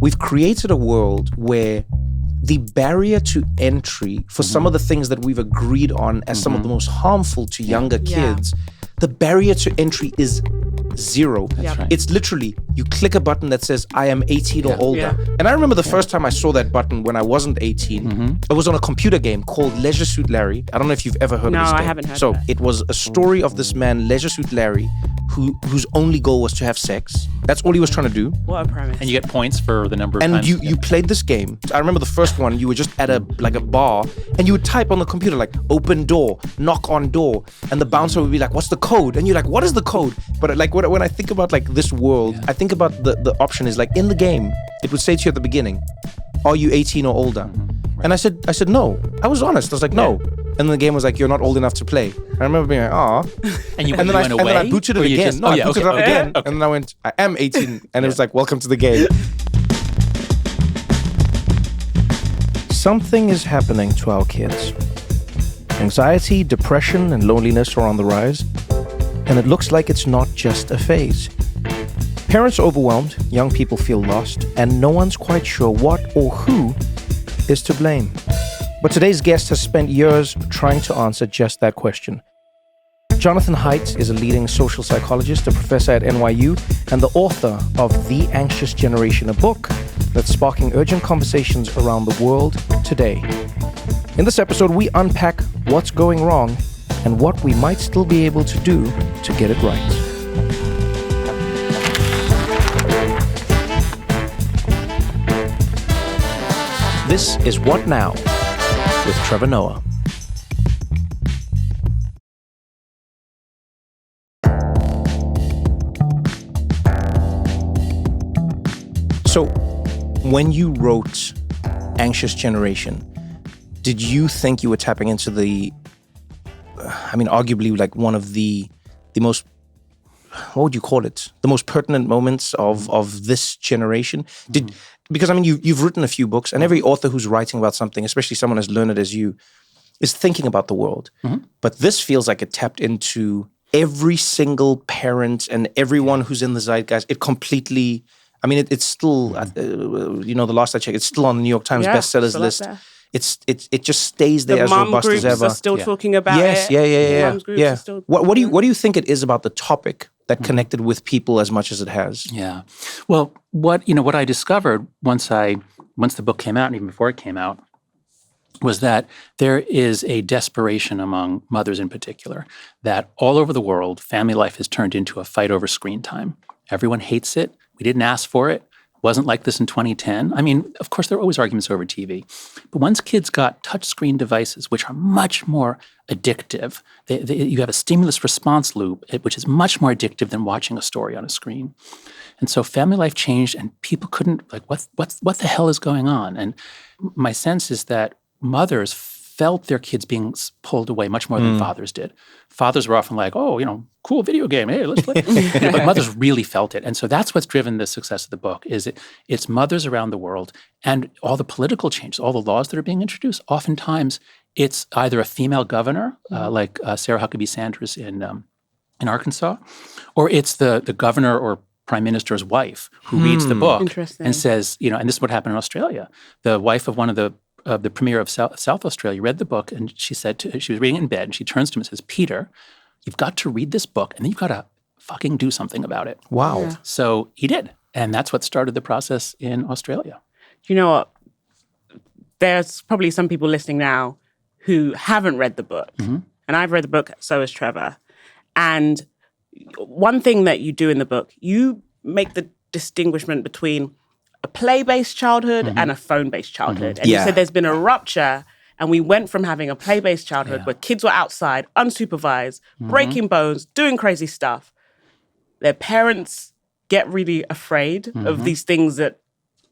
we've created a world where the barrier to entry for some of the things that we've agreed on as some of the most harmful to younger kids, the barrier to entry is zero. That's right. It's literally, you click a button that says, I am 18 or older. Yeah. And I remember the first time I saw that button when I wasn't 18. It was on a computer game called Leisure Suit Larry. I don't know if you've ever heard of this game. No, I haven't heard So of it. it was a story of this man, Leisure Suit Larry, whose only goal was to have sex. That's all he was trying to do. What a premise. And you get points for the number of And times. you played this game. I remember the first one, you were just at a bar and you would type on the computer like open door, knock on door, and the bouncer would be like, what's the code? And you're like, what is the code? But like when I think about like this world, I think about the option is like in the game, it would say to you at the beginning, are you 18 or older? Right. And I said no. I was honest. I was like, no. And then the game was like, you're not old enough to play. I remember being like, aw. And you And then, went away? and then I booted it Or you again. just- I yeah, booted it up okay. again. Okay. And then I went, I am 18. And it was like, welcome to the game. Something is happening to our kids. Anxiety, depression, and loneliness are on the rise. And it looks like it's not just a phase. Parents are overwhelmed, young people feel lost, and no one's quite sure what or who is to blame. But today's guest has spent years trying to answer just that question. Jonathan Haidt is a leading social psychologist, a professor at NYU, and the author of The Anxious Generation, a book that's sparking urgent conversations around the world today. In this episode, we unpack what's going wrong and what we might still be able to do to get it right. This is What Now? With Trevor Noah. So, when you wrote Anxious Generation, did you think you were tapping into arguably like one of the most, what would you call it? The most pertinent moments of this generation? Because you've written a few books, and every author who's writing about something, especially someone as learned as you, is thinking about the world. But this feels like it tapped into every single parent and everyone who's in the zeitgeist. It completely, it's still, the last I checked, it's still on the New York Times bestsellers list. It just stays there as robust as ever. The mum groups are still talking about it. Yes, yeah. What do you think it is about the topic that connected with people as much as it has? Yeah. Well, what I discovered once the book came out, and even before it came out, was that there is a desperation among mothers in particular that all over the world, family life has turned into a fight over screen time. Everyone hates it. We didn't ask for it. It wasn't like this in 2010. Of course, there are always arguments over TV. But once kids got touchscreen devices, which are much more addictive, you have a stimulus response loop, which is much more addictive than watching a story on a screen. And so family life changed, and people couldn't, what the hell is going on? And my sense is that mothers felt their kids being pulled away much more than fathers did. Fathers were often like, cool video game, hey, let's play. But mothers really felt it. And so that's what's driven the success of the book, is it's mothers around the world, and all the political changes, all the laws that are being introduced. Oftentimes, it's either a female governor, like Sarah Huckabee Sanders in Arkansas, or it's the governor or prime minister's wife who reads the book and says, and this is what happened in Australia. The wife of one of the premier of South Australia read the book, and she said she was reading it in bed, and she turns to him and says, "Peter, you've got to read this book, and then you've got to fucking do something about it." Wow. Yeah. So he did, and that's what started the process in Australia. You know what? There's probably some people listening now who haven't read the book, and I've read the book, so has Trevor. And one thing that you do in the book, you make the distinguishment between a play-based childhood and a phone-based childhood. And you said there's been a rupture, and we went from having a play-based childhood where kids were outside, unsupervised, breaking bones, doing crazy stuff. Their parents get really afraid of these things that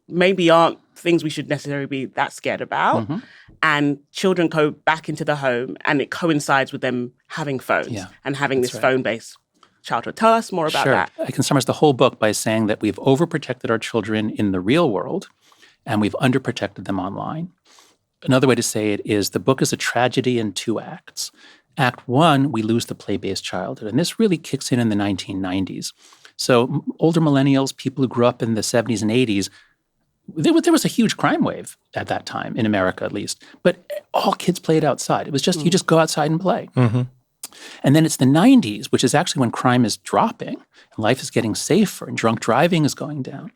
maybe aren't things we should necessarily be that scared about. And children go back into the home, and it coincides with them having phones and having this phone-based childhood. Tell us more about that. I can summarize the whole book by saying that we've overprotected our children in the real world, and we've underprotected them online. Another way to say it is the book is a tragedy in two acts. Act one, we lose the play-based childhood, and this really kicks in the 1990s. So older millennials, people who grew up in the 70s and 80s, there was a huge crime wave at that time, in America at least, but all kids played outside. It was just, you just go outside and play. Mm-hmm. And then it's the 90s, which is actually when crime is dropping and life is getting safer and drunk driving is going down.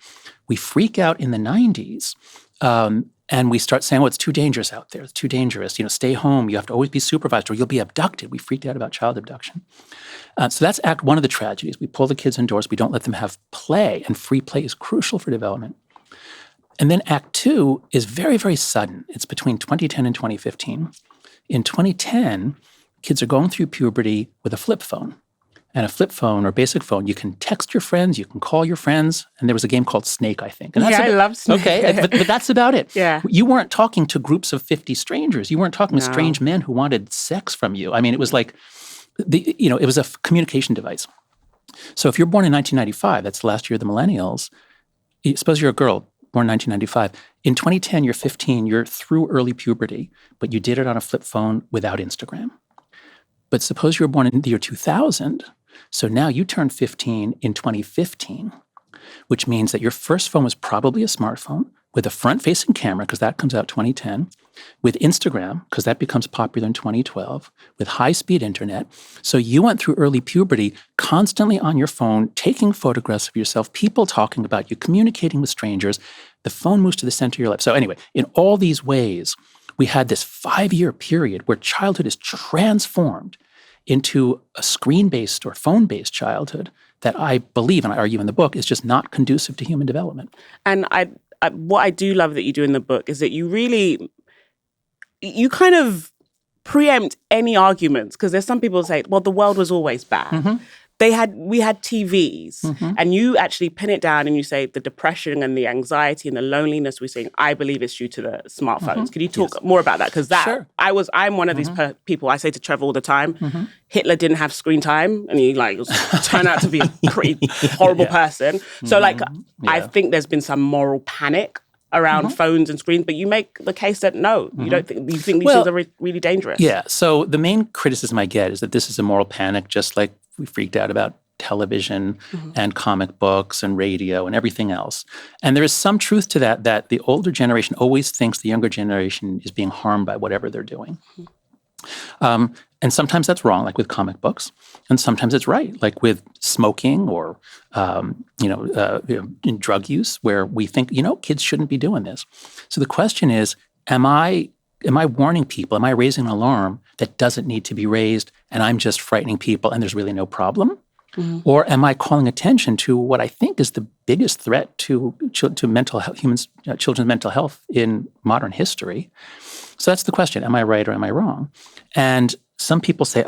We freak out in the 90s and we start saying, oh, it's too dangerous out there. It's too dangerous. Stay home. You have to always be supervised or you'll be abducted. We freaked out about child abduction. So that's act one of the tragedies. We pull the kids indoors. We don't let them have play, and free play is crucial for development. And then act two is very, very sudden. It's between 2010 and 2015. In 2010, kids are going through puberty with a flip phone. And a flip phone or basic phone, you can text your friends, you can call your friends. And there was a game called Snake, I think. And I love Snake. Okay, but that's about it. Yeah. You weren't talking to groups of 50 strangers. You weren't talking to strange men who wanted sex from you. I mean, it was like, it was a communication device. So if you're born in 1995, that's the last year of the millennials, suppose you're a girl born in 1995. In 2010, you're 15, you're through early puberty, but you did it on a flip phone without Instagram. But suppose you were born in the year 2000, so now you turned 15 in 2015, which means that your first phone was probably a smartphone with a front-facing camera, because that comes out 2010, with Instagram, because that becomes popular in 2012, with high-speed internet. So you went through early puberty constantly on your phone, taking photographs of yourself, people talking about you, communicating with strangers. The phone moves to the center of your life. So anyway, in all these ways, we had this 5-year period where childhood is transformed into a screen-based or phone-based childhood that I believe, and I argue in the book, is just not conducive to human development. And what I do love that you do in the book is that you kind of preempt any arguments, because there's some people who say, well, the world was always bad. Mm-hmm. We had TVs, and you actually pin it down and you say the depression and the anxiety and the loneliness we're seeing, I believe it's due to the smartphones. Could you talk more about that? Because Sure. I'm one of these people. I say to Trevor all the time, Hitler didn't have screen time, and he turned out to be a pretty horrible person. So I think there's been some moral panic around phones and screens, but you make the case that no, you think these things are really dangerous. Yeah. So the main criticism I get is that this is a moral panic, just like we freaked out about television and comic books and radio and everything else. And there is some truth to that the older generation always thinks the younger generation is being harmed by whatever they're doing. And sometimes that's wrong, like with comic books. And sometimes it's right, like with smoking or, in drug use, where we think, kids shouldn't be doing this. So the question is, am I warning people? Am I raising an alarm that doesn't need to be raised, and I'm just frightening people and there's really no problem? Or am I calling attention to what I think is the biggest threat to mental health, children's mental health in modern history? So that's the question. Am I right or am I wrong? And some people say,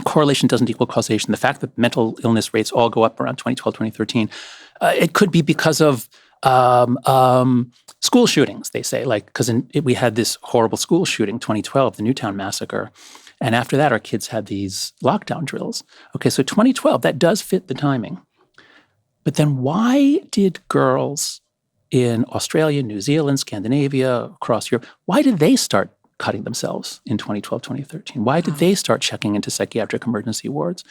correlation doesn't equal causation. The fact that mental illness rates all go up around 2012, 2013, it could be because of school shootings, they say, because we had this horrible school shooting, 2012, the Newtown massacre. And after that, our kids had these lockdown drills. Okay, so 2012, that does fit the timing. But then why did girls in Australia, New Zealand, Scandinavia, across Europe, why did they start cutting themselves in 2012, 2013? Why did they start checking into psychiatric emergency wards?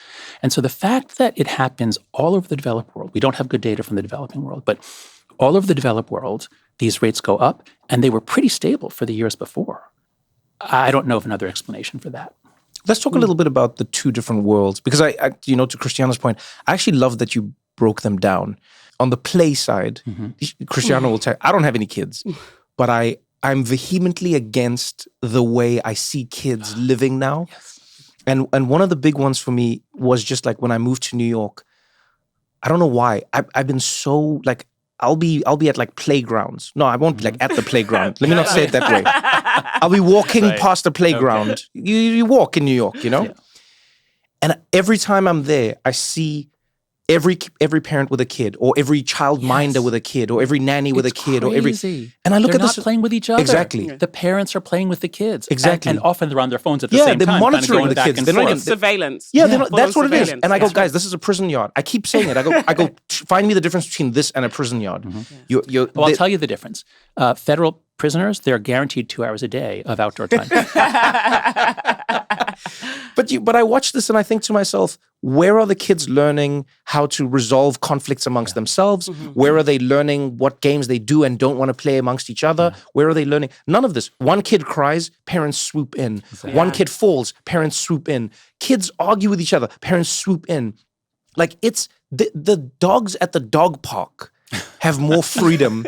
And so the fact that it happens all over the developed world, we don't have good data from the developing world, but all over the developed world, these rates go up, and they were pretty stable for the years before. I don't know of another explanation for that. Let's talk a little bit about the two different worlds, because I to Christiana's point, I actually love that you broke them down. On the play side, Christiana will tell, I don't have any kids, but I'm vehemently against the way I see kids living now. Yes. And one of the big ones for me was just like when I moved to New York, I don't know why. I've been so I'll be at like playgrounds. No, I won't be like at the playground. Let me not say it that way. I'll be walking past the playground. Okay. You walk in New York, Yeah. And every time I'm there, I see every parent with a kid, or every child minder with a kid, or every nanny with a kid, or every. And I look they're at this. They're not playing with each other. Exactly. The parents are playing with the kids. Exactly. And often they're on their phones at the same time. Yeah, they're monitoring the kids. They're not even surveillance. Yeah, that's what it is. And I go, guys, this is a prison yard. I keep saying it. I go, find me the difference between this and a prison yard. I'll tell you the difference. Federal prisoners, they're guaranteed 2 hours a day of outdoor time. But I watch this and I think to myself, where are the kids learning how to resolve conflicts amongst themselves? Where are they learning what games they do and don't want to play amongst each other? Where are they learning? None of this. One kid cries, parents swoop in. Exactly. One kid falls, parents swoop in. Kids argue with each other, parents swoop in. Like it's the dogs at the dog park have more freedom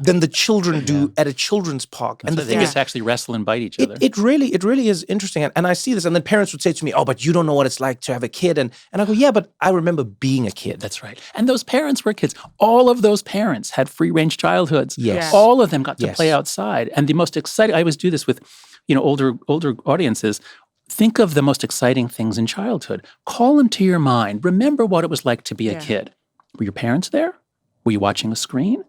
than the children do at a children's park. And the thing is to actually wrestle and bite each other. It really is interesting. And I see this. And then parents would say to me, oh, but you don't know what it's like to have a kid. And I go, yeah, but I remember being a kid. That's right. And those parents were kids. All of those parents had free-range childhoods. Yes. All of them got to play outside. And the most exciting, I always do this with, older audiences. Think of the most exciting things in childhood. Call them to your mind. Remember what it was like to be a kid. Were your parents there? Were you watching a screen?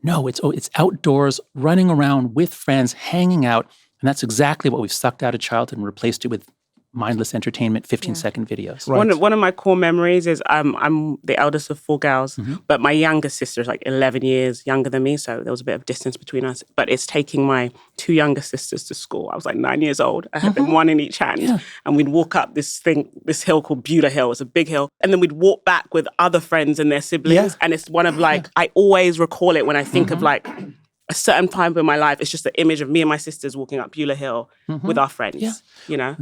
No, it's outdoors, running around with friends, hanging out. And that's exactly what we've sucked out of childhood and replaced it with mindless entertainment, 15-second videos. Right. One of my core memories is I'm the eldest of 4 girls, but my younger sister is like 11 years younger than me, so there was a bit of distance between us. But it's taking my 2 younger sisters to school. I was like 9 years old. I had them one in each hand, and we'd walk up this hill called Beulah Hill. It's a big hill, and then we'd walk back with other friends and their siblings. And it's one of like I always recall it when I think of like a certain time in my life. It's just the image of me and my sisters walking up Beulah Hill with our friends,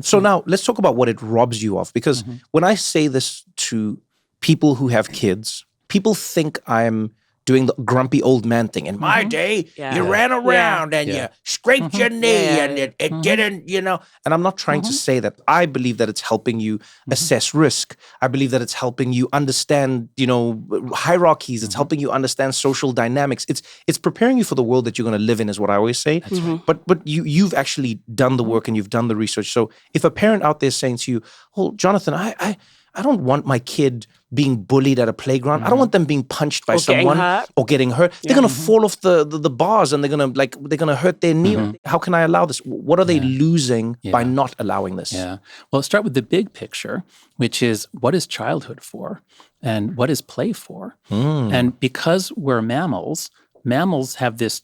So now let's talk about what it robs you of. Because when I say this to people who have kids, people think I'm doing the grumpy old man thing. In my day, you ran around and you scraped your knee and it didn't, And I'm not trying to say that. I believe that it's helping you assess risk. I believe that it's helping you understand, hierarchies. It's helping you understand social dynamics. It's preparing you for the world that you're going to live in, is what I always say. That's right. But you've actually done the work and you've done the research. So if a parent out there is saying to you, "Oh, Jonathan, I don't want my kid being bullied at a playground. I don't want them being punched by someone or getting hurt. They're going to fall off the bars and they're going to hurt their knee. How can I allow this? What are they losing by not allowing this?" Yeah. Well, let's start with the big picture, which is what is childhood for and what is play for? And because we're mammals have this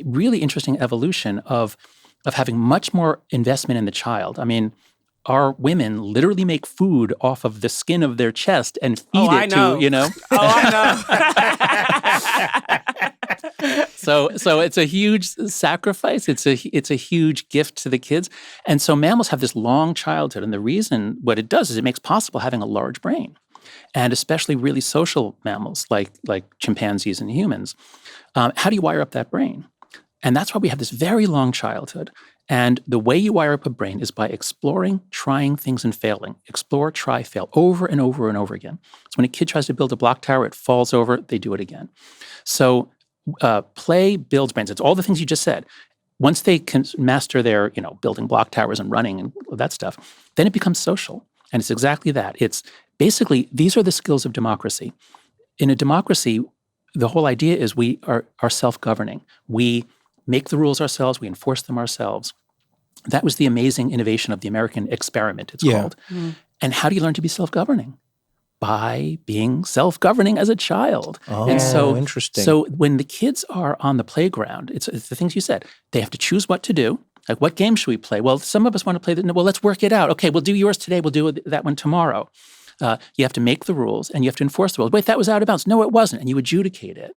really interesting evolution of having much more investment in the child. I mean, our women literally make food off of the skin of their chest and feed it to, Oh, I know. So it's a huge sacrifice. It's a huge gift to the kids. And so mammals have this long childhood. And the reason what it does is it makes possible having a large brain. And especially really social mammals like chimpanzees and humans. How do you wire up that brain? And that's why we have this very long childhood. And the way you wire up a brain is by exploring, trying things, and failing. Explore, try, fail, over and over and over again. So when a kid tries to build a block tower, it falls over, they do it again. So play builds brains. It's all the things you just said. Once they can master their, building block towers and running and that stuff, then it becomes social. And it's exactly that. It's basically, these are the skills of democracy. In a democracy, the whole idea is we are self-governing. We make the rules ourselves, we enforce them ourselves. That was the amazing innovation of the American experiment, it's called. And how do you learn to be self-governing? By being self-governing as a child. Oh, and so interesting. So when the kids are on the playground, it's the things you said. They have to choose what to do. Like, what game should we play? Well, some of us want to play well, let's work it out. Okay, we'll do yours today, we'll do that one tomorrow. You have to make the rules and you have to enforce the rules. Wait, that was out of bounds. No, it wasn't. And you adjudicate it.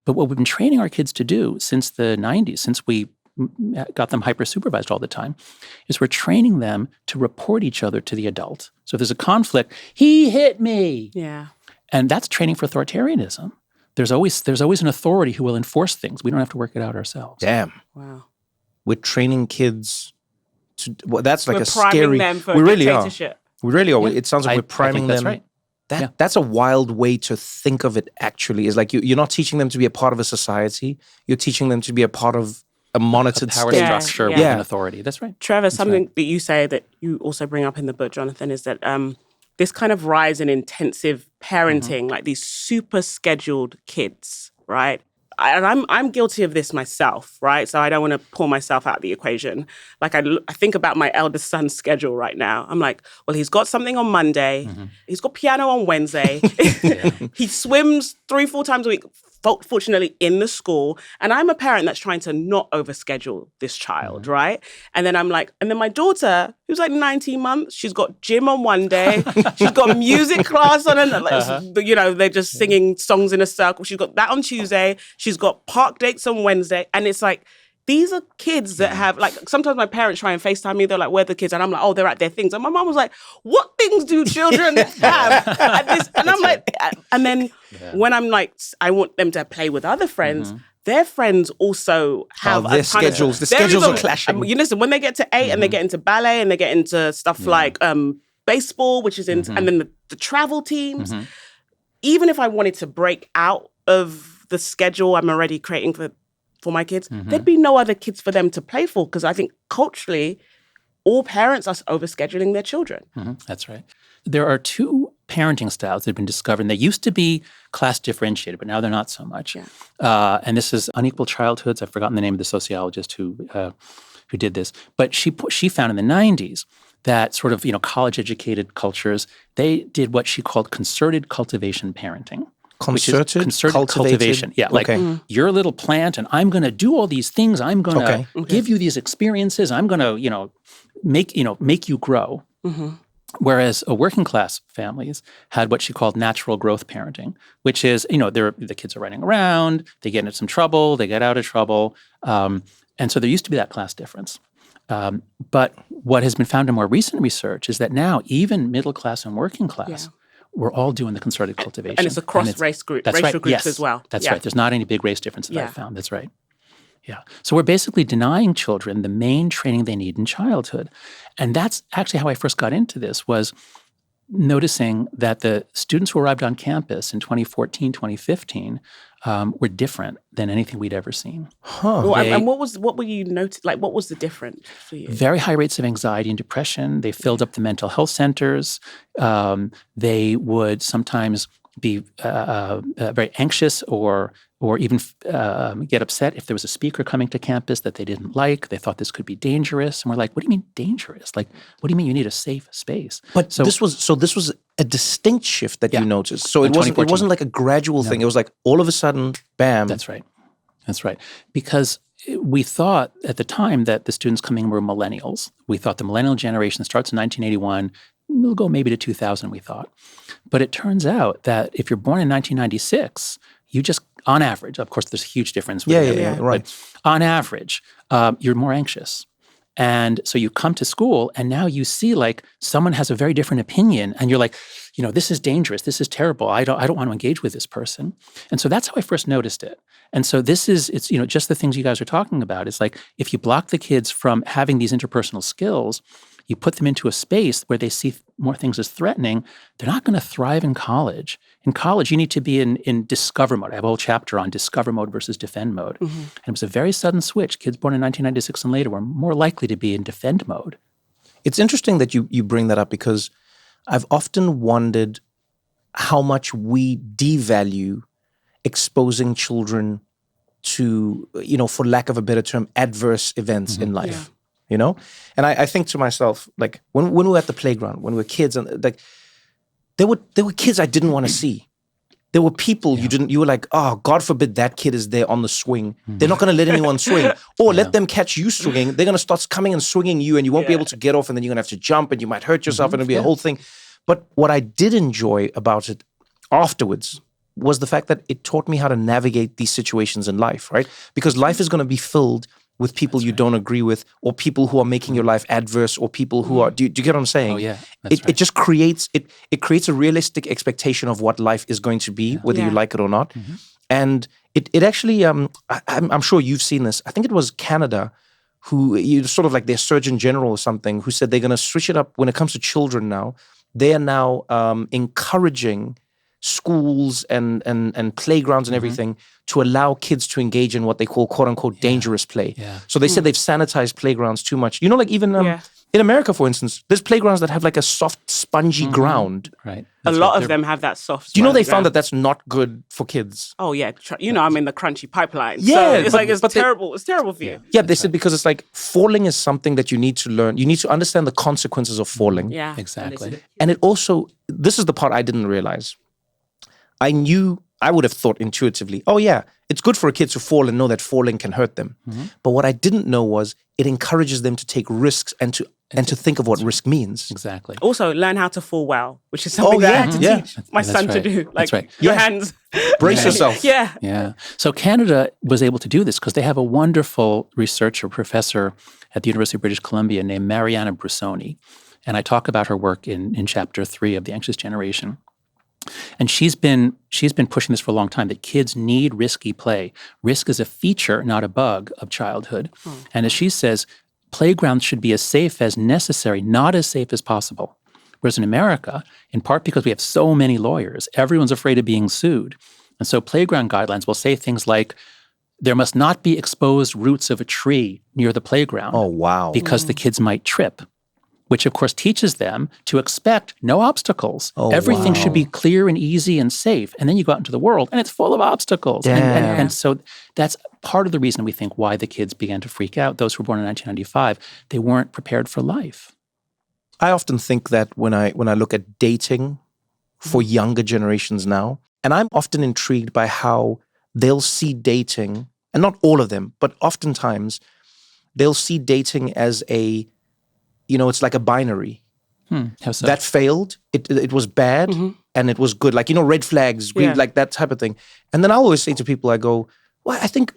But what we've been training our kids to do since the 90s, since we got them hyper-supervised all the time, is we're training them to report each other to the adult. So if there's a conflict, he hit me. Yeah. And that's training for authoritarianism. There's always an authority who will enforce things. We don't have to work it out ourselves. Damn. Wow. We're training kids to, that's like We're a scary... priming them for we really are. dictatorship. We really are. Yeah. It sounds like we're priming that's them. Right. That's a wild way to think of it, actually. Is like you're not teaching them to be a part of a society. You're teaching them to be a part of a monitored power state. structure with an authority. That's right. Trevor, something that you say that you also bring up in the book, Jonathan, is that this kind of rise in intensive parenting, like these super scheduled kids, right? And I'm guilty of this myself, right? So I don't want to pull myself out of the equation. Like I think about my eldest son's schedule right now. I'm like, well, he's got something on Monday. He's got piano on Wednesday. He swims 3-4 times a week. fortunately in the school, and I'm a parent that's trying to not overschedule this child, right? And then I'm like, and then my daughter, who's like 19 months, she's got gym on one day, she's got music class on another, you know, they're just singing songs in a circle. She's got that on Tuesday, she's got park dates on Wednesday, and it's like, these are kids that have, like, sometimes my parents try and FaceTime me. They're like, where are the kids? And I'm like, oh, they're at their things. And my mom was like, what things do children have at this? And I'm like, and then when I'm like, I want them to play with other friends, their friends also have their schedules. The schedules are clashing. You listen, when they get to 8 and they get into ballet and they get into stuff like baseball, which is in, and then the travel teams, even if I wanted to break out of the schedule I'm already creating for my kids, there'd be no other kids for them to play for, because I think culturally, all parents are overscheduling their children. That's right. There are 2 parenting styles that have been discovered. And they used to be class differentiated, but now they're not so much. And this is unequal childhoods. I've forgotten the name of the sociologist who did this. But she found in the 90s that sort of, college-educated cultures, they did what she called concerted cultivation parenting. Concerted cultivation. Yeah, like you're a little plant and I'm going to do all these things. I'm going to give you these experiences. I'm going to, make you grow. Whereas working class families had what she called natural growth parenting, which is, the kids are running around, they get into some trouble, they get out of trouble. And so there used to be that class difference. But what has been found in more recent research is that now even middle class and working class we're all doing the concerted cultivation. And it's across racial groups as well. That's right. There's not any big race difference that I've found. That's right. Yeah. So we're basically denying children the main training they need in childhood. And that's actually how I first got into this, was noticing that the students who arrived on campus in 2014, 2015 were different than anything we'd ever seen. Well, and what were you noticing? Like, what was the difference for you? Very high rates of anxiety and depression. They filled up the mental health centers. They would sometimes be very anxious or even get upset if there was a speaker coming to campus that they didn't like. They thought this could be dangerous. And we're like, what do you mean dangerous? Like, what do you mean you need a safe space? But this was a distinct shift that you noticed. So it wasn't like a gradual thing. It was like all of a sudden, bam. That's right. Because we thought at the time that the students coming were millennials. We thought the millennial generation starts in 1981. We'll go maybe to 2000, we thought. But it turns out that if you're born in 1996, you just, on average, of course, there's a huge difference. Right. On average, you're more anxious. And so you come to school and now you see like someone has a very different opinion and you're like, this is dangerous. This is terrible. I don't want to engage with this person. And so that's how I first noticed it. And so it's just the things you guys are talking about. It's like if you block the kids from having these interpersonal skills, you put them into a space where they see more things as threatening, they're not going to thrive in college. In college, you need to be in discover mode. I have a whole chapter on discover mode versus defend mode. And it was a very sudden switch. Kids born in 1996 and later were more likely to be in defend mode. It's interesting that you bring that up, because I've often wondered how much we devalue exposing children to, for lack of a better term, adverse events in life. And I think to myself, like when we were at the playground, when we were kids, and like there were kids I didn't want to see. There were people you were like, oh, God forbid that kid is there on the swing. They're not going to let anyone swing, or let them catch you swinging. They're going to start coming and swinging you, and you won't be able to get off, and then you're going to have to jump, and you might hurt yourself, and it'll be a whole thing. But what I did enjoy about it afterwards was the fact that it taught me how to navigate these situations in life, right? Because life is going to be filled with people you don't agree with, or people who are making your life adverse, or people who are, do you get what I'm saying? Oh, yeah. It just creates, it creates a realistic expectation of what life is going to be, whether you like it or not. And it actually, I'm sure you've seen this. I think it was Canada who, sort of like their Surgeon General or something, who said they're going to switch it up when it comes to children now. They are now encouraging schools and playgrounds and everything to allow kids to engage in what they call quote unquote dangerous play. So they said they've sanitized playgrounds too much. Like even in America, for instance, there's playgrounds that have like a soft, spongy ground. Right. A lot of them have that soft. Do you know they found that that's not good for kids? Oh yeah, I'm in the crunchy pipeline. Yeah, so it's terrible. It's terrible for you. Yeah, they said because it's like falling is something that you need to learn. You need to understand the consequences of falling. Yeah, exactly. And it also, this is the part I didn't realize. I I would have thought intuitively, oh yeah, it's good for a kid to fall and know that falling can hurt them. But what I didn't know was it encourages them to take risks and to think of what risk means. Exactly. Also, learn how to fall well, which is something that I had to teach my son to do. Like, That's right. your hands. Brace yourself. Yeah. Yeah. So Canada was able to do this because they have a wonderful researcher, professor at the University of British Columbia named Mariana Brusoni. And I talk about her work in chapter 3 of The Anxious Generation. And she's been pushing this for a long time, that kids need risky play. Risk is a feature, not a bug, of childhood. And as she says, playgrounds should be as safe as necessary, not as safe as possible. Whereas in America, in part because we have so many lawyers, everyone's afraid of being sued. And so playground guidelines will say things like, there must not be exposed roots of a tree near the playground. Oh, wow. Because the kids might trip, which of course teaches them to expect no obstacles. Oh, Everything wow. should be clear and easy and safe. And then you go out into the world and it's full of obstacles. And so that's part of the reason we think why the kids began to freak out. Those who were born in 1995, they weren't prepared for life. I often think that when I look at dating for younger generations now, and I'm often intrigued by how they'll see dating, and not all of them, but oftentimes they'll see dating as a, it's like a binary. How so? That failed, it was bad, and it was good. Like, red flags, green, like that type of thing. And then I always say to people, I go, well, I think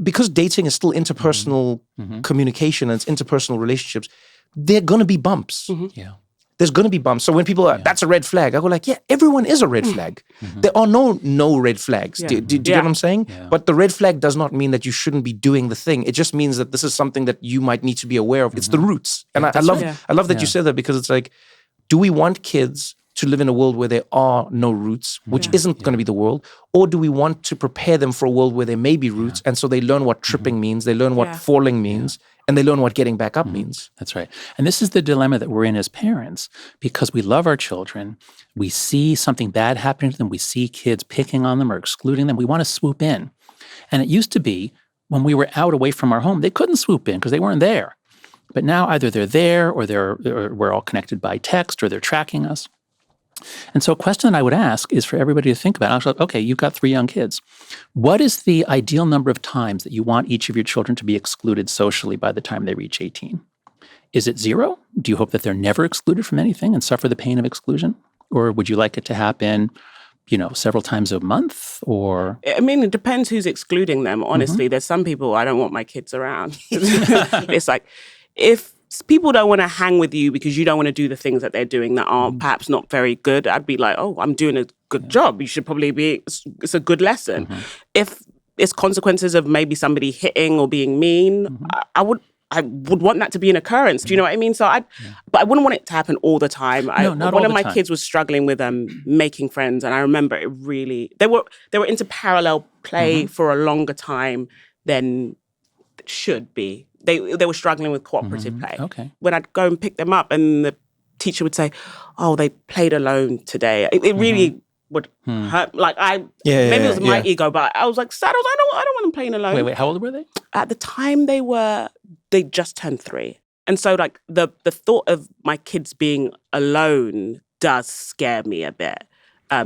because dating is still interpersonal communication and it's interpersonal relationships, there are going to be bumps. Yeah. There's going to be bumps. So when people are, that's a red flag, I go like, yeah, everyone is a red flag. There are no red flags. Do you get what I'm saying? Yeah. But the red flag does not mean that you shouldn't be doing the thing. It just means that this is something that you might need to be aware of. It's the roots. And I love that you said that, because it's like, do we want kids to live in a world where there are no roots, which isn't going to be the world? Or do we want to prepare them for a world where there may be roots, and so they learn what tripping means, they learn what falling means, and they learn what getting back up means? That's right. And this is the dilemma that we're in as parents, because we love our children. We see something bad happening to them. We see kids picking on them or excluding them. We want to swoop in. And it used to be when we were out away from our home, they couldn't swoop in because they weren't there. But now either they're there or we're all connected by text, or they're tracking us. And so a question that I would ask is for everybody to think about. Actually, okay, you've got 3 young kids. What is the ideal number of times that you want each of your children to be excluded socially by the time they reach 18? Is it 0? Do you hope that they're never excluded from anything and suffer the pain of exclusion? Or would you like it to happen, several times a month? Or I mean, it depends who's excluding them, honestly. There's some people I don't want my kids around. It's like, if people don't want to hang with you because you don't want to do the things that they're doing that are perhaps not very good, I'd be like, oh, I'm doing a good job. You should probably it's a good lesson. If it's consequences of maybe somebody hitting or being mean, I would want that to be an occurrence. Do you know what I mean? So but I wouldn't want it to happen all the time. One of my kids was struggling with making friends, and I remember it really, they were into parallel play for a longer time than it should be. They were struggling with cooperative play. Okay. When I'd go and pick them up, and the teacher would say, "Oh, they played alone today." It really would hurt. Like maybe it was my ego, but I was like, "Sad." I don't want them playing alone. Wait, how old were they? At the time, they just turned 3, and so like the thought of my kids being alone does scare me a bit.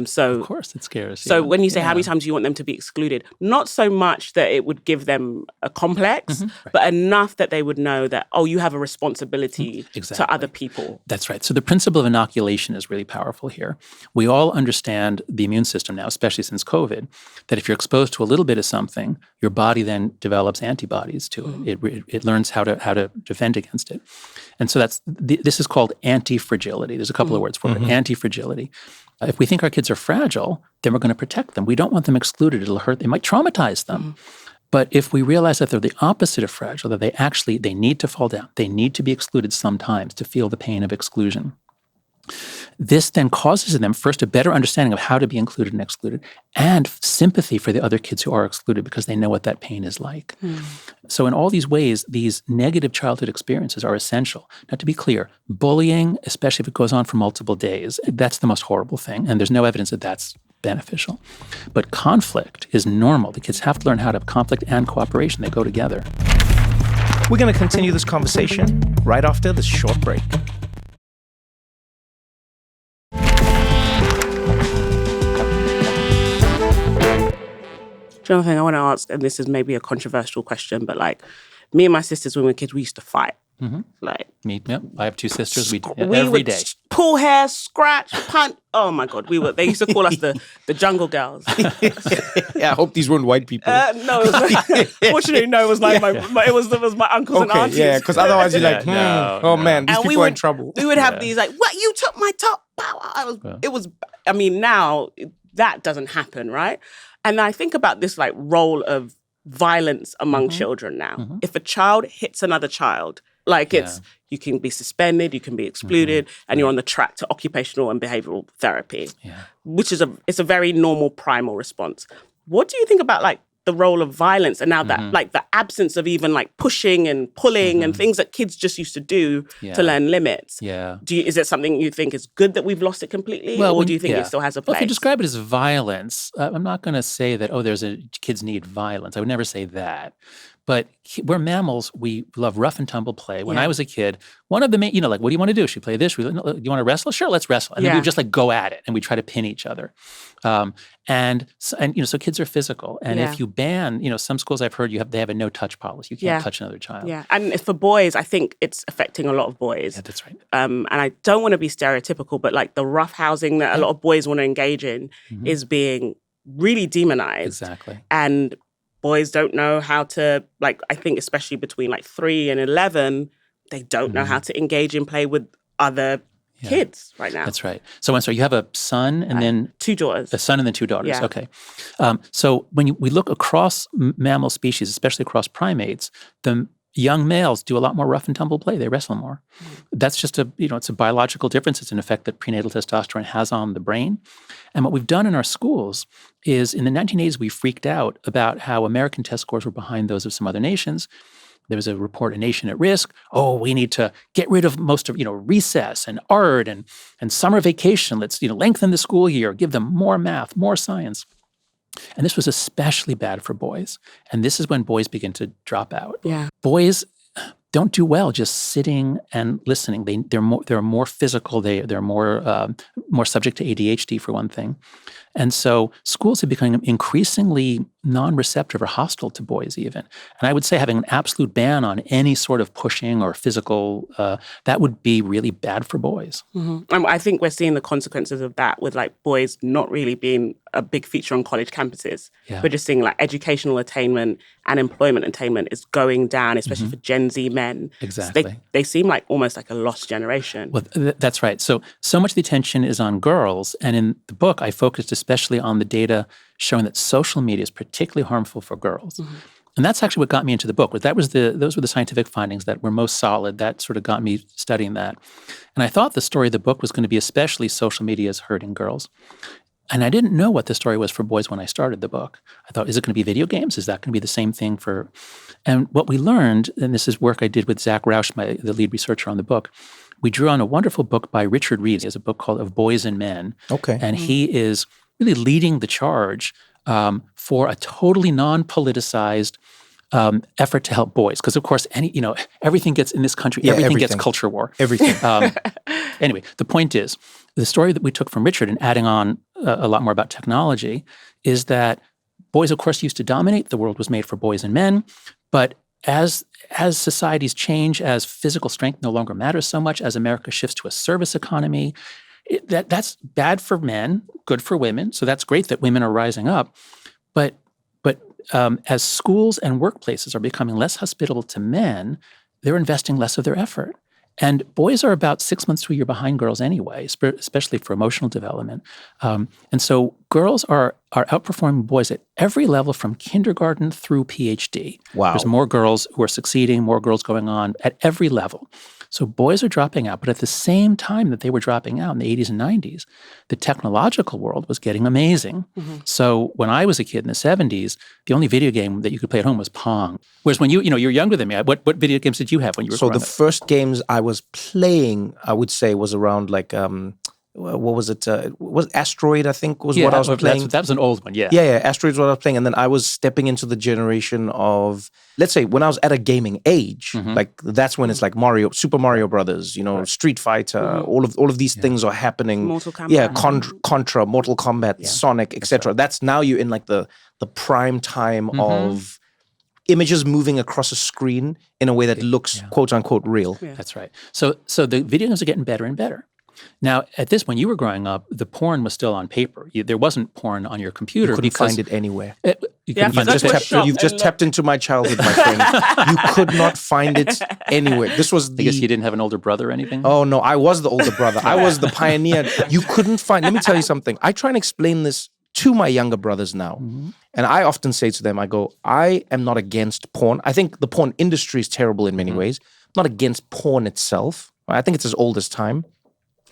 So Of course it scares you. So when you say how many times do you want them to be excluded, not so much that it would give them a complex, but enough that they would know that, oh, you have a responsibility to other people. That's right. So the principle of inoculation is really powerful here. We all understand the immune system now, especially since COVID, that if you're exposed to a little bit of something, your body then develops antibodies to it. It learns how to defend against it. And so this is called anti-fragility. There's a couple of words for it. Anti-fragility. If we think our kids are fragile, then we're going to protect them. We don't want them excluded. It'll hurt. They might traumatize them. But if we realize that they're the opposite of fragile, that they need to fall down, they need to be excluded sometimes to feel the pain of exclusion. This then causes in them first a better understanding of how to be included and excluded, and sympathy for the other kids who are excluded because they know what that pain is like. So in all these ways, these negative childhood experiences are essential. Now, to be clear, bullying, especially if it goes on for multiple days, that's the most horrible thing, and there's no evidence that that's beneficial. But conflict is normal. The kids have to learn how to have conflict and cooperation. They go together. We're going to continue this conversation right after this short break. you know the thing I want to ask, and this is maybe a controversial question, but like me and my sisters when we were kids, we used to fight. Like Me, yep. I have two sisters. We we every would day. pull hair, scratch, punch. Oh my God, they used to call us the jungle girls. Yeah, I hope these weren't white people. No, fortunately, no. It was like it was my uncles and aunties. Yeah, because otherwise you're like, man, these And people are in trouble. We would have these like, what, you took my top? It was. I mean, now that doesn't happen, right? And I think about this like role of violence among children now. If a child hits another child, like you can be suspended, you can be excluded, and you're on the track to occupational and behavioral therapy, which is it's a very normal primal response. What do you think about like the role of violence and now that like the absence of even like pushing and pulling and things that kids just used to do to learn limits? Yeah. Is it something you think is good that we've lost it completely, or do you think it still has a place? Well, if you describe it as violence, I'm not going to say that, kids need violence. I would never say that. But we're mammals. We love rough and tumble play. When I was a kid, one of the main, like, what do you want to do? Should we play this? Do you want to wrestle? Sure, let's wrestle. And then we just like go at it and we try to pin each other. And so kids are physical. And if you ban, some schools I've heard they have a no touch policy. You can't touch another child. Yeah, and for boys, I think it's affecting a lot of boys. Yeah, that's right. And I don't want to be stereotypical, but like the rough housing that a lot of boys want to engage in is being really demonized. Exactly. And boys don't know how to, like, I think especially between like 3 and 11, they don't know how to engage in play with other kids right now. That's right. So I'm sorry, you have a son and then 2 daughters. A son and then 2 daughters. Yeah. Okay. So when we look across mammal species, especially across primates, the young males do a lot more rough and tumble play. They wrestle more. That's just it's a biological difference. It's an effect that prenatal testosterone has on the brain. And what we've done in our schools is in the 1980s, we freaked out about how American test scores were behind those of some other nations. There was a report, A Nation at Risk. Oh, we need to get rid of most of, recess and art and summer vacation. Let's, lengthen the school year, give them more math, more science. And this was especially bad for boys. And this is when boys begin to drop out. Yeah. Boys don't do well just sitting and listening. They're more physical. They're more subject to ADHD for one thing. And so schools have become increasingly non-receptive or hostile to boys even. And I would say having an absolute ban on any sort of pushing or physical, that would be really bad for boys. I think we're seeing the consequences of that with like boys not really being a big feature on college campuses. Yeah. We're just seeing like educational attainment and employment attainment is going down, especially for Gen Z men. Exactly. They seem like almost like a lost generation. Well, that's right. So much of the attention is on girls. And in the book, I focused especially on the data showing that social media is particularly harmful for girls. And that's actually what got me into the book. Those were the scientific findings that were most solid. That sort of got me studying that. And I thought the story of the book was going to be especially social media is hurting girls. And I didn't know what the story was for boys when I started the book. I thought, is it going to be video games? Is that going to be the same thing for... And what we learned, and this is work I did with Zach Rausch, the lead researcher on the book, we drew on a wonderful book by Richard Reeves. He has a book called Of Boys and Men. Okay. And he is really leading the charge for a totally non-politicized effort to help boys. Because, of course, everything gets in this country, everything gets culture war. Everything. Anyway, the point is, the story that we took from Richard and adding on a lot more about technology is that boys, of course, used to dominate. The world was made for boys and men. But as societies change, as physical strength no longer matters so much, as America shifts to a service economy, that's bad for men, good for women. So that's great that women are rising up. But as schools and workplaces are becoming less hospitable to men, they're investing less of their effort. And boys are about 6 months to a year behind girls anyway, especially for emotional development. And so girls are outperforming boys at every level from kindergarten through PhD. Wow. There's more girls who are succeeding, more girls going on at every level. So boys are dropping out. But at the same time that they were dropping out in the 80s and 90s, the technological world was getting amazing. So when I was a kid in the 70s, the only video game that you could play at home was Pong. Whereas when you're younger than me, what video games did you have when you were growing up? So the first games I was playing, I would say, was around like what was it? Was Asteroid, I think, was what I was playing. That was an old one, yeah. Yeah, Asteroid was what I was playing. And then I was stepping into the generation of, let's say, when I was at a gaming age, like that's when it's like Super Mario Brothers, Street Fighter, all of these things are happening. Mortal Kombat. Yeah, Contra, Mortal Kombat, Sonic, etc. That's now you're in like the the prime time of images moving across a screen in a way that looks quote unquote real. Yeah. That's right. So the video games are getting better and better. Now, at this, when you were growing up, the porn was still on paper. There wasn't porn on your computer. You couldn't find it anywhere. You couldn't find that's it. You've just tapped into my childhood, my friend. You could not find it anywhere. This was I guess you didn't have an older brother or anything? Oh, no, I was the older brother. I was the pioneer. You couldn't find... Let me tell you something. I try and explain this to my younger brothers now. And I often say to them, I go, I am not against porn. I think the porn industry is terrible in many ways. I'm not against porn itself. I think it's as old as time.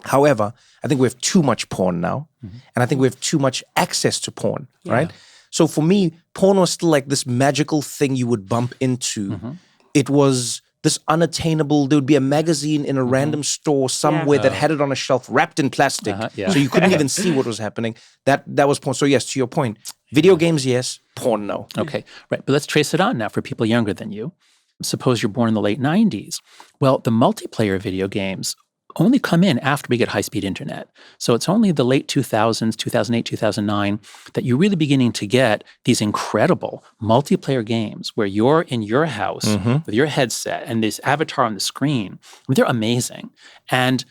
However, I think we have too much porn now. And I think we have too much access to porn, right? So for me, porn was still like this magical thing you would bump into. It was this unattainable, there would be a magazine in a random store somewhere that had it on a shelf wrapped in plastic. So you couldn't even see what was happening. That was porn. So yes, to your point, video games, yes, porn, no. Okay, right. But let's trace it on now for people younger than you. Suppose you're born in the late 90s. Well, the multiplayer video games only come in after we get high-speed internet. So it's only the late 2000s, 2008, 2009, that you're really beginning to get these incredible multiplayer games where you're in your house with your headset and this avatar on the screen. I mean, they're amazing. And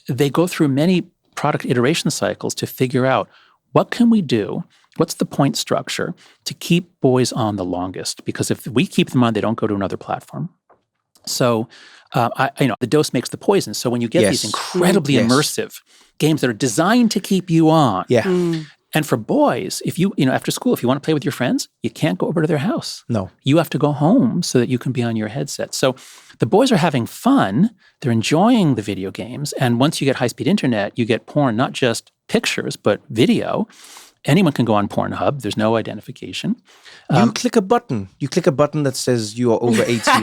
they go through many product iteration cycles to figure out what can we do, what's the point structure to keep boys on the longest? Because if we keep them on, they don't go to another platform. So, the dose makes the poison. So when you get these incredibly immersive games that are designed to keep you on, and for boys, if you after school, if you want to play with your friends, you can't go over to their house. No. You have to go home so that you can be on your headset. So the boys are having fun. They're enjoying the video games. And once you get high-speed internet, you get porn, not just pictures, but video. Anyone can go on Pornhub. There's no identification. You click a button. You click a button that says you are over 18.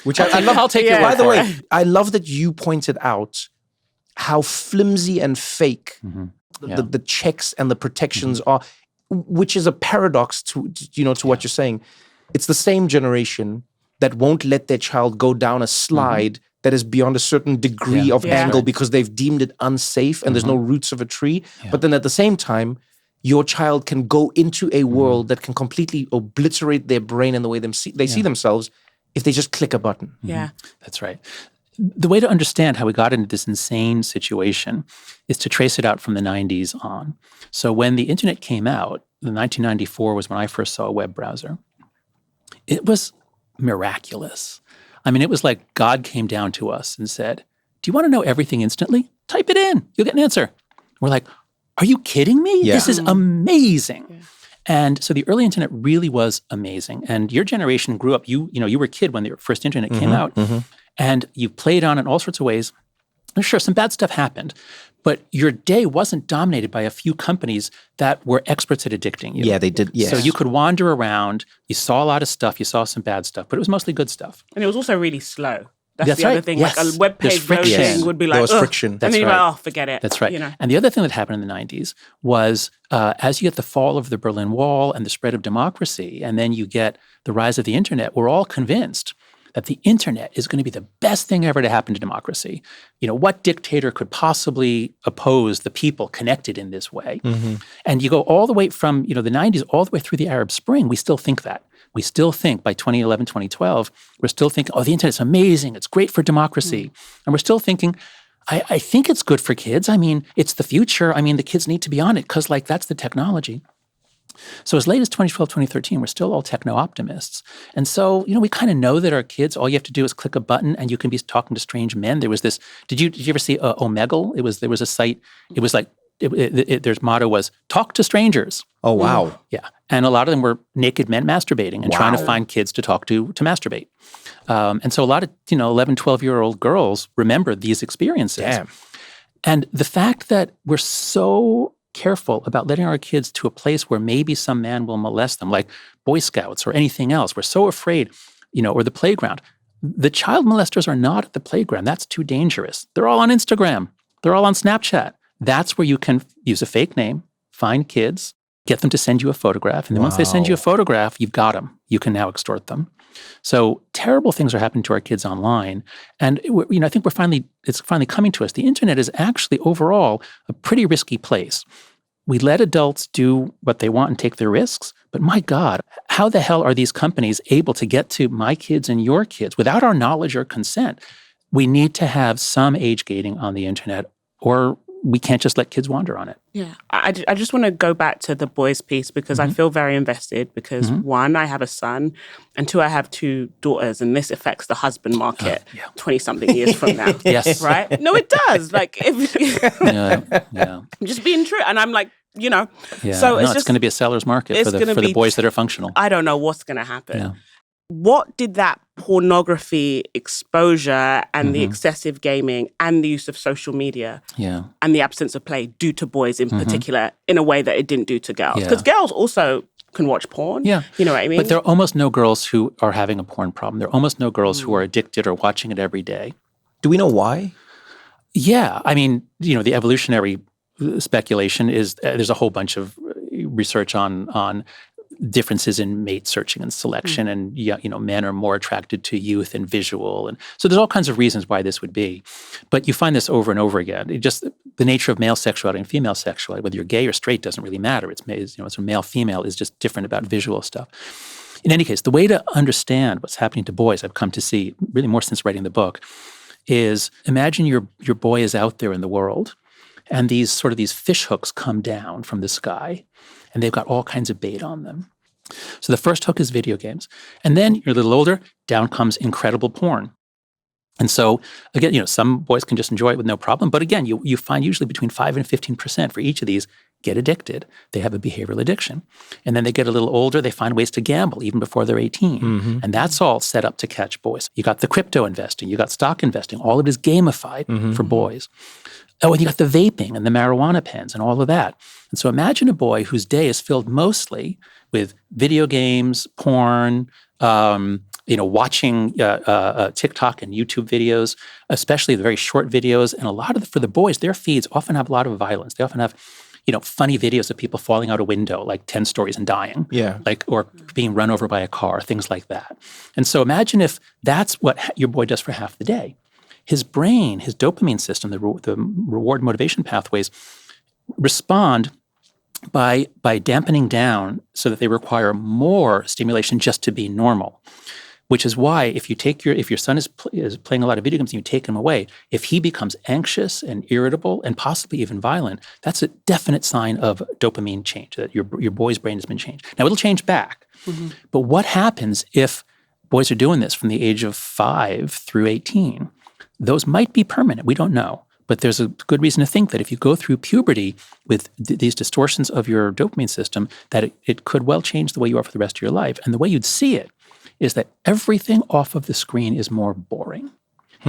Which I love. I'll take your By word the for way, it. I love that you pointed out how flimsy and fake the checks and the protections are, which is a paradox to what you're saying. It's the same generation that won't let their child go down a slide that is beyond a certain degree of angle because they've deemed it unsafe and there's no roots of a tree. But then at the same time, your child can go into a world that can completely obliterate their brain and the way they see themselves if they just click a button. Yeah. That's right. The way to understand how we got into this insane situation is to trace it out from the 90s on. So when the internet came out, 1994 was when I first saw a web browser. It was miraculous. I mean, it was like God came down to us and said, "Do you want to know everything instantly? Type it in. You'll get an answer." We're like, "Are you kidding me? Yeah. This is amazing." Yeah. And so the early internet really was amazing. And your generation grew up, you were a kid when the first internet came out, and you played on it in all sorts of ways. And sure, some bad stuff happened, but your day wasn't dominated by a few companies that were experts at addicting you. Yeah, they did. Yes. So you could wander around, you saw a lot of stuff, you saw some bad stuff, but it was mostly good stuff. And it was also really slow. That's the right. other thing. Yes. Like a web There's page friction. loading would be like, There was ugh. friction. And That's then you're right. like, oh, forget it. That's right. And the other thing that happened in the 90s was as you get the fall of the Berlin Wall and the spread of democracy, and then you get the rise of the internet, we're all convinced that the internet is going to be the best thing ever to happen to democracy. What dictator could possibly oppose the people connected in this way? And you go all the way from, the 90s all the way through the Arab Spring, we still think that. We still think by 2011, 2012, we're still thinking, oh, the internet's amazing. It's great for democracy. And we're still thinking, I think it's good for kids. I mean, it's the future. I mean, the kids need to be on it because that's the technology. So as late as 2012, 2013, we're still all techno-optimists. And so, we kind of know that our kids, all you have to do is click a button and you can be talking to strange men. There was this, did you ever see Omegle? There was a site, it was like, their motto was, talk to strangers. Oh, wow. Yeah. And a lot of them were naked men masturbating and trying to find kids to talk to masturbate. And so a lot of, 11, 12-year-old girls remember these experiences. Damn. And the fact that we're so careful about letting our kids to a place where maybe some man will molest them, like Boy Scouts or anything else. We're so afraid, or the playground. The child molesters are not at the playground. That's too dangerous. They're all on Instagram. They're all on Snapchat. That's where you can use a fake name, find kids, get them to send you a photograph. And then once they send you a photograph, you've got them. You can now extort them. So terrible things are happening to our kids online. And, I think it's finally coming to us. The internet is actually overall a pretty risky place. we let adults do what they want and take their risks. But my God, how the hell are these companies able to get to my kids and your kids without our knowledge or consent? We need to have some age gating on the internet, or we can't just let kids wander on it. Yeah. I just want to go back to the boys piece because I feel very invested because one, I have a son, and two, I have two daughters, and this affects the husband market 20-something years from now. Yes. Right? No, it does. Like, if Yeah. I'm just being true. And I'm like, Yeah. So it's going to be a seller's market for the boys that are functional. I don't know what's going to happen. Yeah. What did that pornography exposure and the excessive gaming and the use of social media and the absence of play do to boys in particular in a way that it didn't do to girls? Because girls also can watch porn. Yeah. You know what I mean? But there are almost no girls who are having a porn problem. There are almost no girls who are addicted or watching it every day. Do we know why? Yeah. I mean, the evolutionary speculation is there's a whole bunch of research on differences in mate searching and selection, and men are more attracted to youth and visual, and so there's all kinds of reasons why this would be. But you find this over and over again. It just the nature of male sexuality and female sexuality, whether you're gay or straight, doesn't really matter. It's male female is just different about visual stuff. In any case, the way to understand what's happening to boys, I've come to see really more since writing the book, is imagine your boy is out there in the world, and these fish hooks come down from the sky, and they've got all kinds of bait on them. So the first hook is video games. And then you're a little older, down comes incredible porn. And so, again, some boys can just enjoy it with no problem. But again, you find usually between 5 and 15% for each of these get addicted. They have a behavioral addiction. And then they get a little older, they find ways to gamble even before they're 18. And that's all set up to catch boys. You got the crypto investing, you got stock investing, all of it is gamified for boys. Oh, and you got the vaping and the marijuana pens and all of that. And so imagine a boy whose day is filled mostly with video games, porn, watching TikTok and YouTube videos, especially the very short videos. And a lot of for the boys, their feeds often have a lot of violence. They often have, funny videos of people falling out a window, like 10 stories and dying. Yeah. Or being run over by a car, things like that. And so imagine if that's what your boy does for half the day. His brain, his dopamine system, the reward motivation pathways respond by dampening down so that they require more stimulation just to be normal. Which is why if your son is playing a lot of video games and you take him away, if he becomes anxious and irritable and possibly even violent, that's a definite sign of dopamine change, that your boy's brain has been changed. Now, it'll change back. But what happens if boys are doing this from the age of 5 through 18? Those might be permanent. We don't know. But there's a good reason to think that if you go through puberty with these distortions of your dopamine system, that it could well change the way you are for the rest of your life. And the way you'd see it is that everything off of the screen is more boring.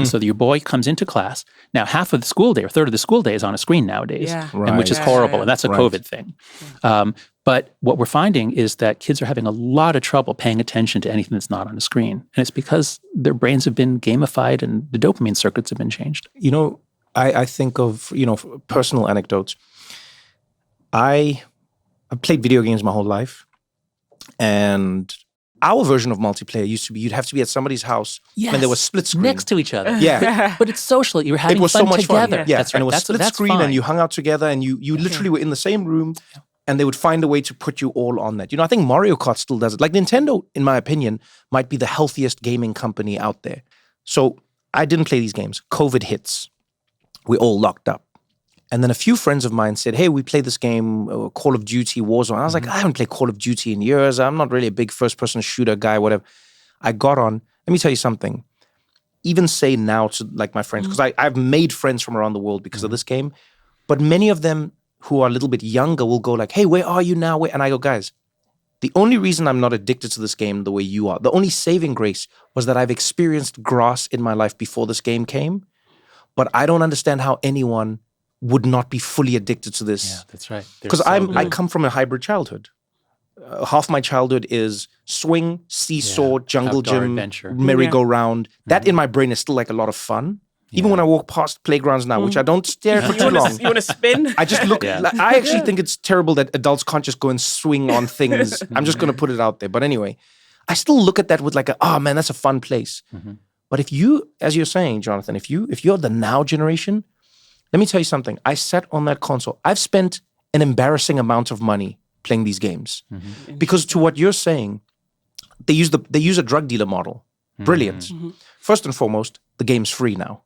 So your boy comes into class. Now, half of the school day or third of the school day is on a screen nowadays, and which is horrible. And that's a COVID thing. But what we're finding is that kids are having a lot of trouble paying attention to anything that's not on a screen. And it's because their brains have been gamified and the dopamine circuits have been changed. I think of, personal anecdotes. I've played video games my whole life. And our version of multiplayer used to be you'd have to be at somebody's house when there was split screen. Next to each other. Yeah. But it's social. You were having it was fun so much together. Fun. Yeah. That's right. And it was split screen fine. And you hung out together and you literally were in the same room and they would find a way to put you all on that. I think Mario Kart still does it. Like Nintendo, in my opinion, might be the healthiest gaming company out there. So I didn't play these games. COVID hits. We're all locked up. And then a few friends of mine said, hey, we play this game, Call of Duty, Warzone. I was like, I haven't played Call of Duty in years. I'm not really a big first-person shooter guy, whatever. I got on. Let me tell you something. Even say now to like my friends, because I've made friends from around the world because of this game. But many of them who are a little bit younger will go like, hey, where are you now? And I go, guys, the only reason I'm not addicted to this game the way you are, the only saving grace was that I've experienced grass in my life before this game came. But I don't understand how anyone would not be fully addicted to this. Yeah, that's right. Because I come from a hybrid childhood. Half my childhood is swing, seesaw, jungle outdoor gym, adventure. merry-go-round. That in my brain is still like a lot of fun. Even when I walk past playgrounds now, which I don't stare for too long. You want to spin? I just look. I actually think it's terrible that adults can't just go and swing on things. I'm just going to put it out there. But anyway, I still look at that with like, oh man, that's a fun place. But if you, as you're saying, Jonathan, if you're the now generation, let me tell you something. I sat on that console. I've spent an embarrassing amount of money playing these games. Because to what you're saying, they use a drug dealer model. Brilliant. First and foremost, the game's free now.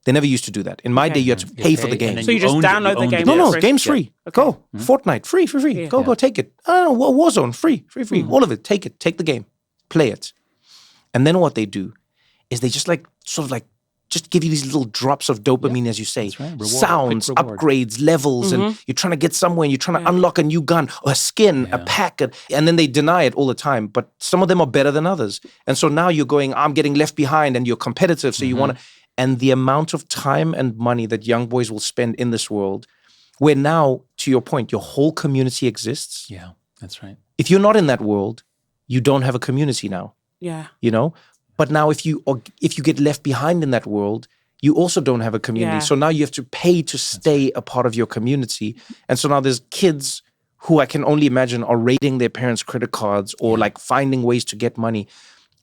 They never used to do that. In my day, you had to pay for the game. So you just download the game? No, game's free. Go. Fortnite, free. Go, take it. I don't know, Warzone, free. All of it, take it. Take the game. Play it. And then what they do is they just just give you these little drops of dopamine, as you say. Right. Sounds, upgrades, levels, and you're trying to get somewhere and you're trying to unlock a new gun, or a skin, a pack, and then they deny it all the time. But some of them are better than others. And so now you're going, I'm getting left behind, and you're competitive, so you want to... And the amount of time and money that young boys will spend in this world, where now, to your point, your whole community exists. Yeah, that's right. If you're not in that world, you don't have a community now. Yeah. You know? But now if you get left behind in that world, you also don't have a community. Yeah. So now you have to pay to stay a part of your community. And so now there's kids who I can only imagine are raiding their parents' credit cards or like finding ways to get money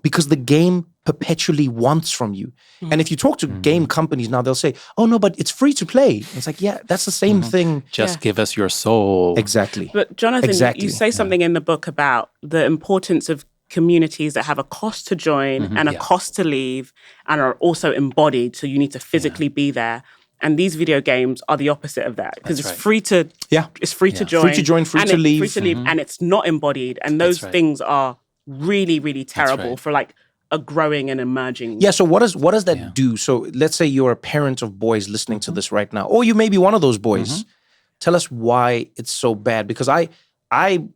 because the game perpetually wants from you. And if you talk to game companies now, they'll say, oh no, but it's free to play. And it's like, yeah, that's the same thing. Just give us your soul. Exactly. But Jonathan, you say something in the book about the importance of communities that have a cost to join and a cost to leave and are also embodied. So you need to physically be there. And these video games are the opposite of that because it's free to it's free to join. Free to join, free to leave. Free to leave, and it's not embodied. And those things are really, really terrible for like a growing and emerging. Yeah, so what does that do? So let's say you're a parent of boys listening to this right now, or you may be one of those boys. Tell us why it's so bad. Because I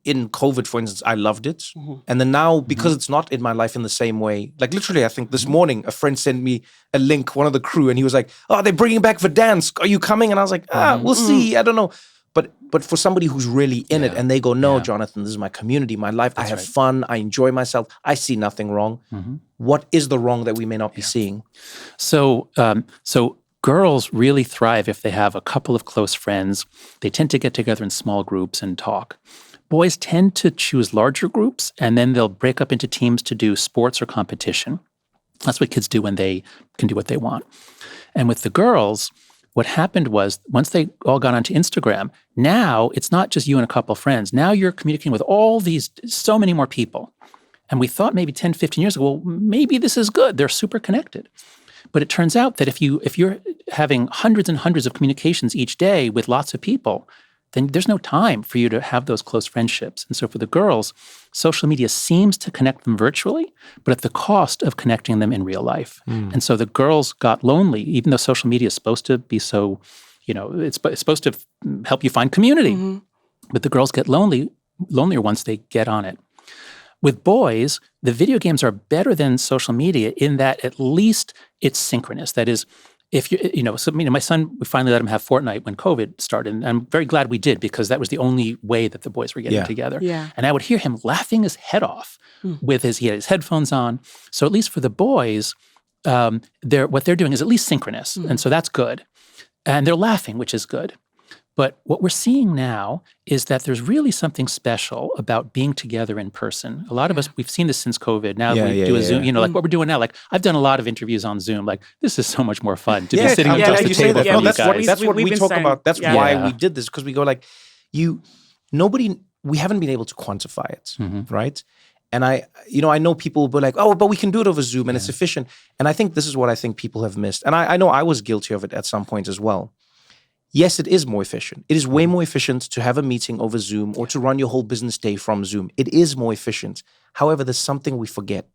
in COVID, for instance, I loved it. And then now, because it's not in my life in the same way, like literally, I think this morning, a friend sent me a link, one of the crew, and he was like, oh, they're bringing back Verdansk. Are you coming? And I was like, we'll see. I don't know. But for somebody who's really in it and they go, no, Jonathan, this is my community, my life. I have fun. I enjoy myself. I see nothing wrong. What is the wrong that we may not be seeing? So girls really thrive if they have a couple of close friends. They tend to get together in small groups and talk. Boys tend to choose larger groups, and then they'll break up into teams to do sports or competition. That's what kids do when they can do what they want. And with the girls, what happened was once they all got onto Instagram, now it's not just you and a couple of friends. Now you're communicating with so many more people. And we thought maybe 10, 15 years ago, well, maybe this is good. They're super connected. But it turns out that if you're having hundreds and hundreds of communications each day with lots of people, then there's no time for you to have those close friendships. And so for the girls, social media seems to connect them virtually, but at the cost of connecting them in real life. And so the girls got lonely, even though social media is supposed to be so, it's supposed to help you find community. But the girls get lonelier once they get on it. With boys, the video games are better than social media in that at least it's synchronous. That is, if my son, we finally let him have Fortnite when COVID started. And I'm very glad we did because that was the only way that the boys were getting together. Yeah. And I would hear him laughing his head off he had his headphones on. So at least for the boys, what they're doing is at least synchronous. And so that's good. And they're laughing, which is good. But what we're seeing now is that there's really something special about being together in person. A lot of us, we've seen this since COVID. Now we do a Zoom, like what we're doing now. Like I've done a lot of interviews on Zoom. Like this is so much more fun to be sitting across the table from you guys. That's what we talk about. That's why we did this, because we go like, we haven't been able to quantify it, right? And I know people will be like, oh, but we can do it over Zoom and it's efficient. And I think this is what I think people have missed. And I know I was guilty of it at some point as well. Yes, it is more efficient. It is way more efficient to have a meeting over Zoom or to run your whole business day from Zoom. It is more efficient. However, there's something we forget.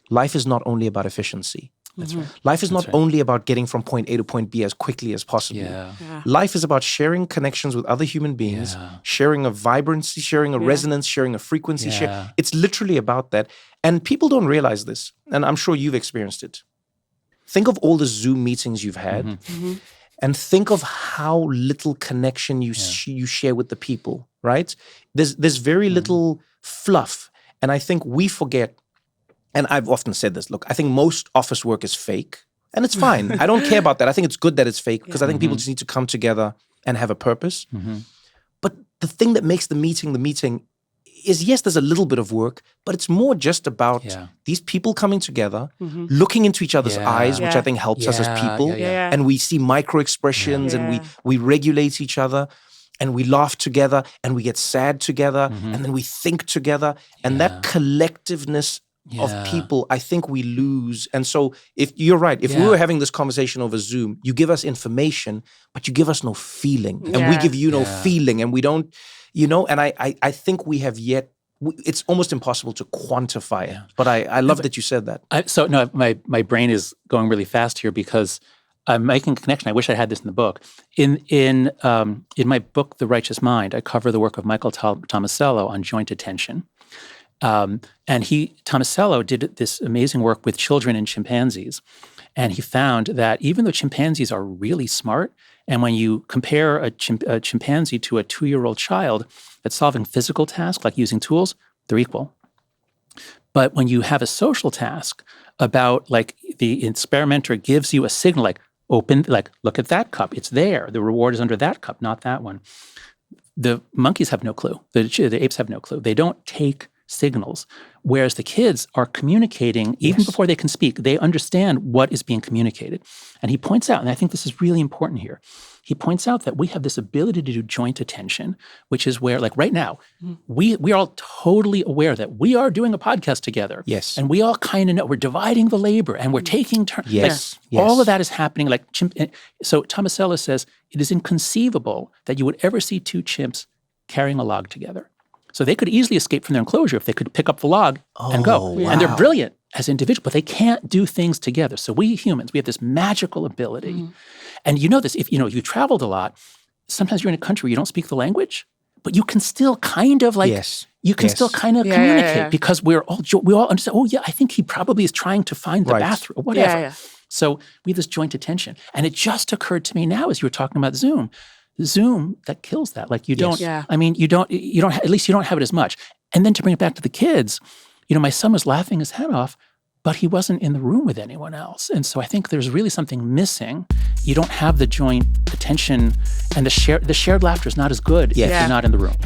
Life is not only about efficiency. That's right. Life is not only about getting from point A to point B as quickly as possible. Life is about sharing connections with other human beings, sharing a vibrancy, sharing a resonance, sharing a frequency. It's literally about that. And people don't realize this. And I'm sure you've experienced it. Think of all the Zoom meetings you've had. And think of how little connection you share with the people, right? There's very little fluff. And I think we forget, and I've often said this, look, I think most office work is fake. And it's fine. I don't care about that. I think it's good that it's fake because I think people just need to come together and have a purpose. But the thing that makes the meeting is, yes, there's a little bit of work, but it's more just about these people coming together, looking into each other's eyes, which I think helps us as people. And we see micro expressions and we regulate each other. and we laugh together and we get sad together and then we think together. And that collectiveness of people, I think we lose. And so if you're right, if we were having this conversation over Zoom, you give us information, but you give us no feeling. And we give you no feeling, and we don't, and I think we have yet, it's almost impossible to quantify it. But I love that you said that. My brain is going really fast here because I'm making a connection. I wish I had this in the book. In my book, The Righteous Mind, I cover the work of Michael Tomasello on joint attention. And Tomasello did this amazing work with children and chimpanzees. And he found that even though chimpanzees are really smart, and when you compare a chimpanzee to a 2-year-old child that's solving physical tasks like using tools, they're equal. But when you have a social task about like the experimenter gives you a signal like open, like look at that cup, it's there. The reward is under that cup, not that one. The monkeys have no clue. The apes have no clue. They don't take signals, whereas the kids are communicating even before they can speak. They understand what is being communicated. And he points out, and I think this is really important here, he points out that we have this ability to do joint attention, which is where, like right now, we are all totally aware that we are doing a podcast together. Yes. And we all kind of know we're dividing the labor and we're taking turns. Yes. All of that is happening. So Tomasello says it is inconceivable that you would ever see 2 chimps carrying a log together. So they could easily escape from their enclosure if they could pick up the log and go. Wow. And they're brilliant as individuals, but they can't do things together. So we humans, we have this magical ability. And you know this, if you traveled a lot, sometimes you're in a country where you don't speak the language, but you can still kind of still kind of communicate because we all understand, oh yeah, I think he probably is trying to find the bathroom or whatever. Yeah. So we have this joint attention. And it just occurred to me now as you were talking about Zoom, that kills that. Like you don't, I mean, you don't, at least you don't have it as much. And then to bring it back to the kids, my son was laughing his head off, but he wasn't in the room with anyone else. And so I think there's really something missing. You don't have the joint attention, and the shared laughter is not as good if you're not in the room.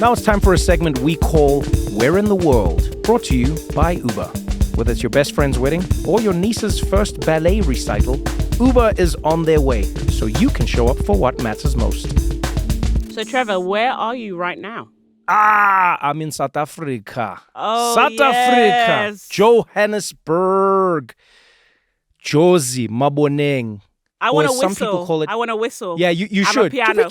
Now it's time for a segment we call Where in the World, brought to you by Uber. Whether it's your best friend's wedding or your niece's first ballet recital, Uber is on their way, so you can show up for what matters most. So, Trevor, where are you right now? I'm in South Africa. Oh, South Africa. Johannesburg. Jozi, Maboneng. I want to Some whistle. people call it... I want to whistle. Yeah, you I'm should. A piano.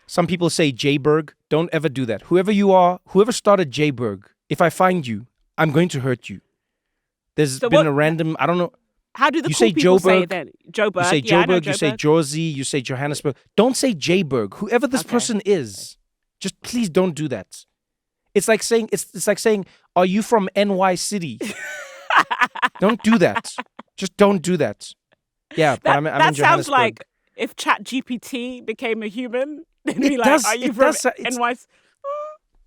Some people say Jayberg. Don't ever do that. Whoever you are, whoever started Jayberg, if I find you, I'm going to hurt you. There's been a random, I don't know. How do the cool people say it then? Joburg. You say Joburg, you say Jozi, you say Johannesburg. Don't say Jayberg. Whoever this person is, just please don't do that. It's like saying, are you from NY City? Don't do that. Just don't do that. Yeah, but I'm in Johannesburg. That sounds like if ChatGPT became a human, they'd be like, are you from NY?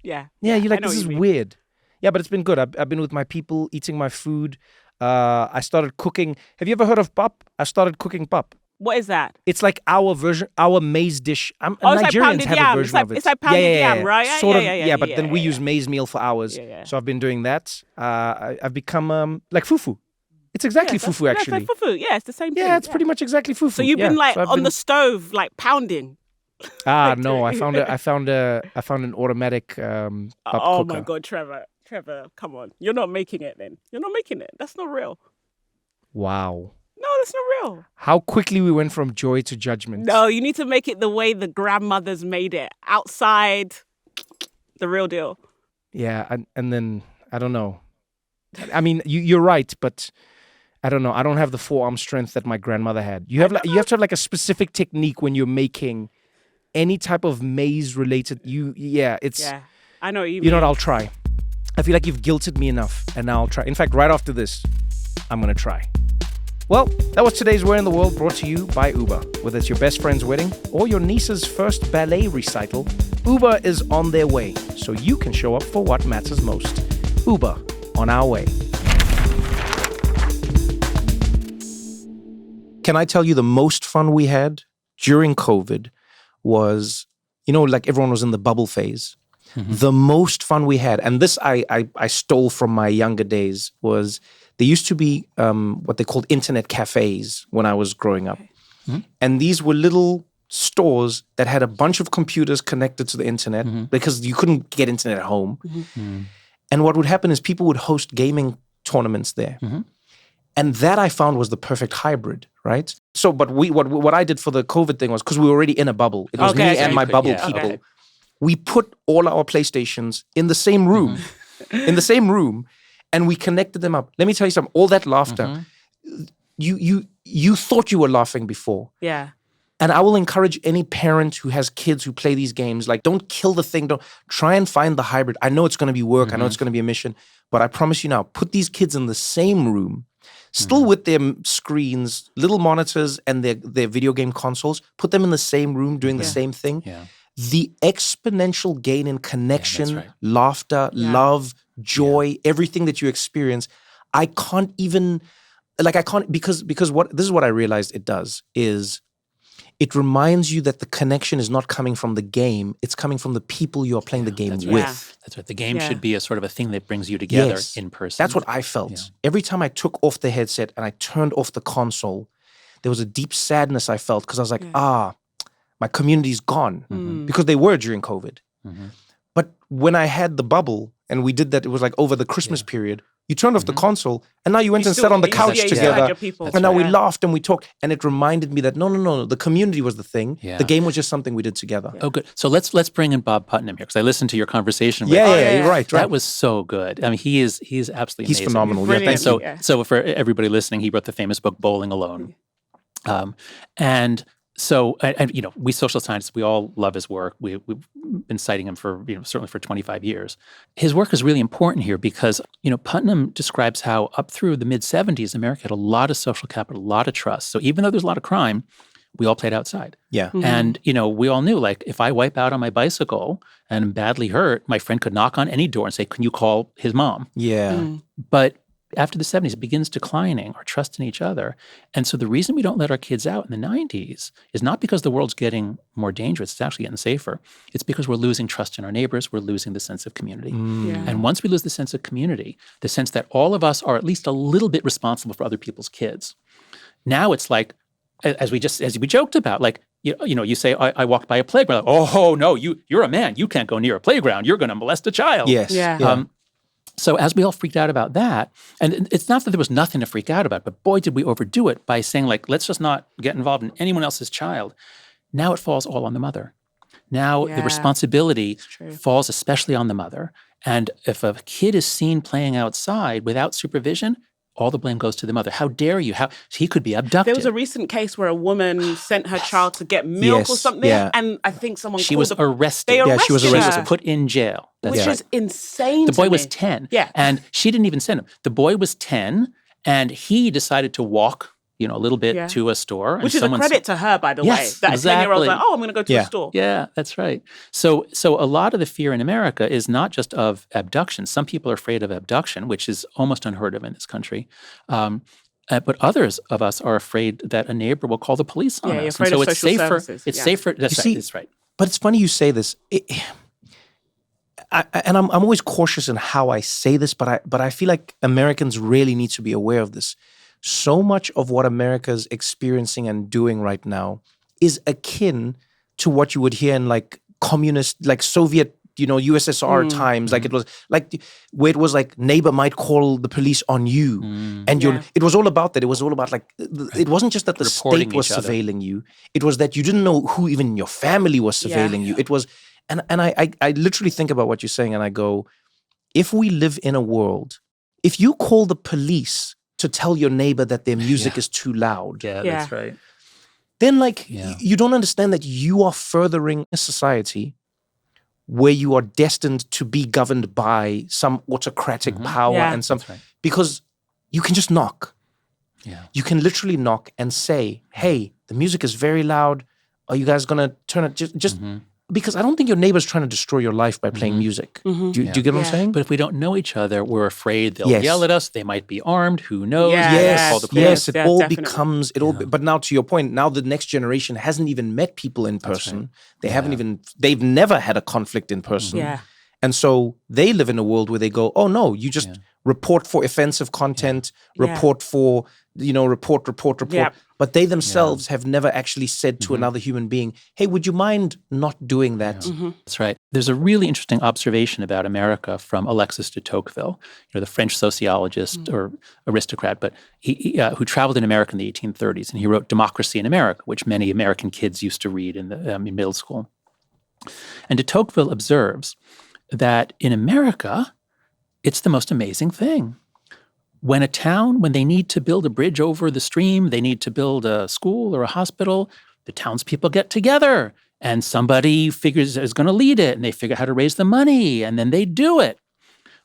Yeah, you're like, this is weird. Yeah, but it's been good. I've been with my people, eating my food. I started cooking. Have you ever heard of pap? I started cooking pap. What is that? It's like our version, our maize dish. Nigerians have a version of it. It's like pounded yam, right? But then we use maize meal for ours. Yeah. So I've been doing that. I've become like fufu. It's exactly fufu, actually. It's like fufu. Yeah, it's the same thing. Yeah, it's pretty much exactly fufu. So you've been on the stove, like pounding. No, I found an automatic pap cooker. My God, Trevor, come on. You're not making it then. You're not making it. That's not real. Wow. No, that's not real. How quickly we went from joy to judgment. No, you need to make it the way the grandmothers made it. Outside, the real deal. Yeah, and then, I don't know. I mean, you're right, but I don't know. I don't have the forearm strength that my grandmother had. You have to have like a specific technique when you're making any type of maize related. Yeah, I know what you mean. You know what? I'll try. I feel like you've guilted me enough, and now I'll try. In fact, right after this, I'm gonna try. Well, that was today's Where in the World, brought to you by Uber. Whether it's your best friend's wedding or your niece's first ballet recital, Uber is on their way, so you can show up for what matters most. Uber, on our way. Can I tell you the most fun we had during COVID was, like everyone was in the bubble phase. the most fun we had, and this I stole from my younger days, was there used to be what they called internet cafes when I was growing up. And these were little stores that had a bunch of computers connected to the internet because you couldn't get internet at home. And what would happen is people would host gaming tournaments there. And that I found was the perfect hybrid, right? So, but what I did for the COVID thing was, because we were already in a bubble. It was me and my bubble people. Okay. We put all our PlayStations in the same room, and we connected them up. Let me tell you something. All that laughter, you thought you were laughing before. Yeah. And I will encourage any parent who has kids who play these games, like, don't kill the thing. Don't try and find the hybrid. I know it's going to be work. I know it's going to be a mission. But I promise you now, put these kids in the same room, still with their screens, little monitors, and their video game consoles. Put them in the same room doing the same thing. Yeah. The exponential gain in connection, laughter, love, joy, everything that you experience, because what this is what I realized it does is it reminds you that the connection is not coming from the game, it's coming from the people you are playing the game with. That's right. The game should be a sort of a thing that brings you together in person. That's what I felt. Yeah. Every time I took off the headset and I turned off the console, there was a deep sadness I felt, because I was like, my community's gone, because they were during COVID. But when I had the bubble and we did that, it was like over the Christmas period, you turned off the console and now you went and sat on the couch together. And now we laughed and we talked. And it reminded me that no, the community was the thing. Yeah. The game was just something we did together. Oh, good. So let's bring in Bob Putnam here, because I listened to your conversation with him. You're right. That was so good. I mean, he's absolutely amazing. He's phenomenal. Brilliant. So for everybody listening, he wrote the famous book Bowling Alone. And so, we social scientists, we all love his work. We've been citing him for, certainly for 25 years. His work is really important here because, Putnam describes how up through the mid-'70s, America had a lot of social capital, a lot of trust. So even though there's a lot of crime, we all played outside. Yeah. And, we all knew, like, if I wipe out on my bicycle and I'm badly hurt, my friend could knock on any door and say, can you call his mom? Yeah. But after the 70s, it begins declining our trust in each other. And so the reason we don't let our kids out in the 90s is not because the world's getting more dangerous, it's actually getting safer. It's because we're losing trust in our neighbors, we're losing the sense of community. And once we lose the sense of community, the sense that all of us are at least a little bit responsible for other people's kids, now it's like, as we joked about, like, you say, I walked by a playground. Like, oh, no, you're a man. You can't go near a playground. You're going to molest a child. Yes. Yeah. So as we all freaked out about that, and it's not that there was nothing to freak out about, but boy, did we overdo it by saying, like, let's just not get involved in anyone else's child. Now it falls all on the mother. Now the responsibility falls especially on the mother. And if a kid is seen playing outside without supervision, all the blame goes to the mother. How dare you? He could be abducted. There was a recent case where a woman sent her child to get milk or something, and I think she was arrested. They arrested she was arrested. She was put in jail. Which is insane. The boy was 10. Yeah. And she didn't even send him. The boy was 10, and he decided to walk, a little bit to a store. Which is a credit to her, by the way. That exactly. 10-year-old's like, I'm going to go to a store. Yeah, that's right. So a lot of the fear in America is not just of abduction. Some people are afraid of abduction, which is almost unheard of in this country. But others of us are afraid that a neighbor will call the police on us. You're afraid of social services. It's safer. That's right. But it's funny you say this. I'm always cautious in how I say this, but I feel like Americans really need to be aware of this. So much of what America's experiencing and doing right now is akin to what you would hear in like communist, like Soviet, USSR times. Like it was like where it was like neighbor might call the police on you, and it was all about that. It was all about like it wasn't just that the state was surveilling you. It was that you didn't know who even in your family was surveilling you. It was, and I literally think about what you're saying, and I go, if we live in a world, if you call the police to tell your neighbor that their music is too loud. Yeah, that's right. Then you don't understand that you are furthering a society where you are destined to be governed by some autocratic power and some, because you can just knock. Yeah. You can literally knock and say, hey, the music is very loud. Are you guys going to turn it just because I don't think your neighbor's trying to destroy your life by playing music. Do you get what I'm saying? But if we don't know each other, we're afraid they'll yell at us. They might be armed. Who knows? Yes, it all becomes, but now to your point, now the next generation hasn't even met people in person. They haven't even, they've never had a conflict in person. Yeah. And so they live in a world where they go, oh no, you just report for offensive content, report for, report. Yeah. But they themselves have never actually said to another human being, hey, would you mind not doing that? That's right. There's a really interesting observation about America from Alexis de Tocqueville, the French sociologist or aristocrat, but he who traveled in America in the 1830s, and he wrote Democracy in America, which many American kids used to read in middle school. And de Tocqueville observes that in America, it's the most amazing thing. When they need to build a bridge over the stream, they need to build a school or a hospital, the townspeople get together and somebody is going to lead it and they figure out how to raise the money and then they do it.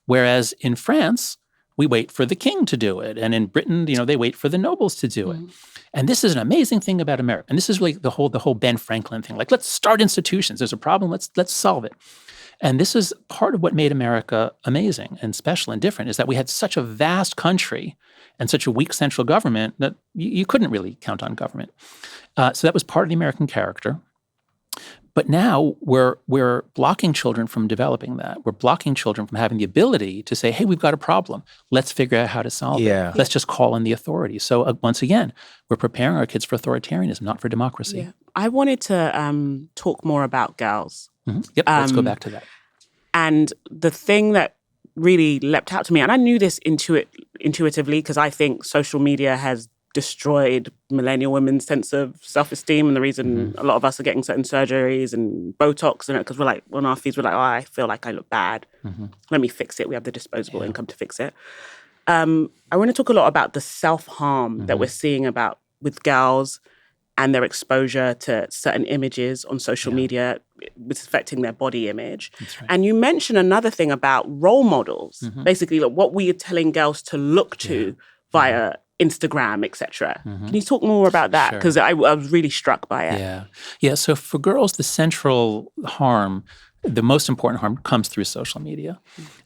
Whereas in France, we wait for the king to do it. And in Britain, they wait for the nobles to do it. And this is an amazing thing about America. And this is really the whole Ben Franklin thing. Like, let's start institutions. There's a problem. Let's solve it. And this is part of what made America amazing and special and different, is that we had such a vast country and such a weak central government that you couldn't really count on government. So that was part of the American character. But now we're blocking children from developing that. We're blocking children from having the ability to say, hey, we've got a problem. Let's figure out how to solve it. Let's just call in the authorities. So once again, we're preparing our kids for authoritarianism, not for democracy. Yeah. I wanted to talk more about girls. Yep, let's go back to that. And the thing that really leapt out to me, and I knew this intuitively because I think social media has destroyed millennial women's sense of self-esteem, and the reason a lot of us are getting certain surgeries and Botox and it, because we're like, on our feeds, we're like, oh, I feel like I look bad. Let me fix it. We have the disposable income to fix it. I want to talk a lot about the self-harm that we're seeing with girls and their exposure to certain images on social media, which is affecting their body image. That's right. And you mentioned another thing about role models, basically like what we are telling girls to look to via Instagram, etc. Can you talk more about that? Because I was really struck by it. Yeah. So for girls, the central harm, the most important harm, comes through social media.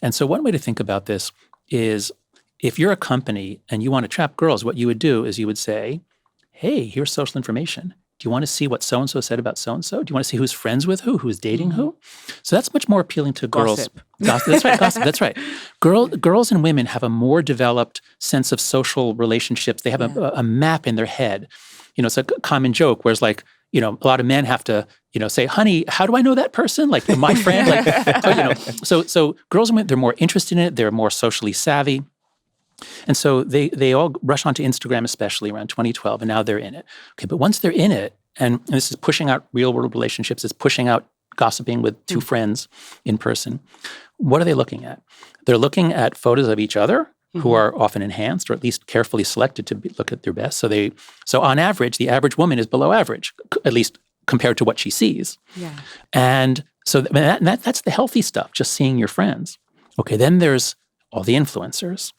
And so one way to think about this is, if you're a company and you want to trap girls, what you would do is you would say, hey, here's social information. Do you want to see what so-and-so said about so-and-so? Do you want to see who's friends with who's dating who? So that's much more appealing to girls. Gossip. That's right, gossip. That's right. Girls and women have a more developed sense of social relationships. They have a map in their head. It's a common joke, whereas a lot of men have to, say, honey, how do I know that person? Like, my friend. So girls and women, they're more interested in it. They're more socially savvy. And so they all rush onto Instagram, especially around 2012, and now they're in it. Okay, but once they're in it, and this is pushing out real-world relationships, it's pushing out gossiping with two friends in person, what are they looking at? They're looking at photos of each other, who are often enhanced or at least carefully selected to look at their best. So on average, the average woman is below average, at least compared to what she sees. Yeah. And so that's the healthy stuff, just seeing your friends. Okay, then there's all the influencers.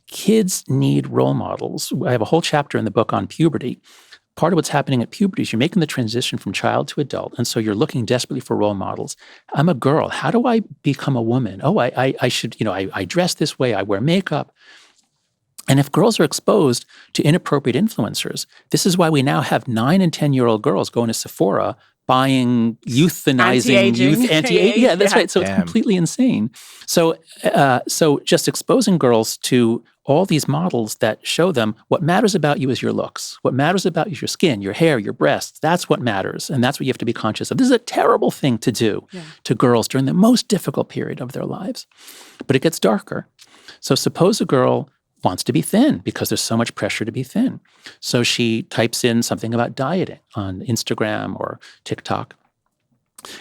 Kids need role models. I have a whole chapter in the book on puberty. Part of what's happening at puberty is you're making the transition from child to adult, and so you're looking desperately for role models. I'm a girl. How do I become a woman? Oh, I should, I dress this way. I wear makeup. And if girls are exposed to inappropriate influencers, this is why we now have 9 and 10-year-old girls going to Sephora buying anti-aging. Yeah, that's right. So it's completely insane. So just exposing girls to all these models that show them what matters about you is your looks. What matters about you is your skin, your hair, your breasts. That's what matters. And that's what you have to be conscious of. This is a terrible thing to do to girls during the most difficult period of their lives. But it gets darker. So suppose a girl wants to be thin because there's so much pressure to be thin. So she types in something about dieting on Instagram or TikTok.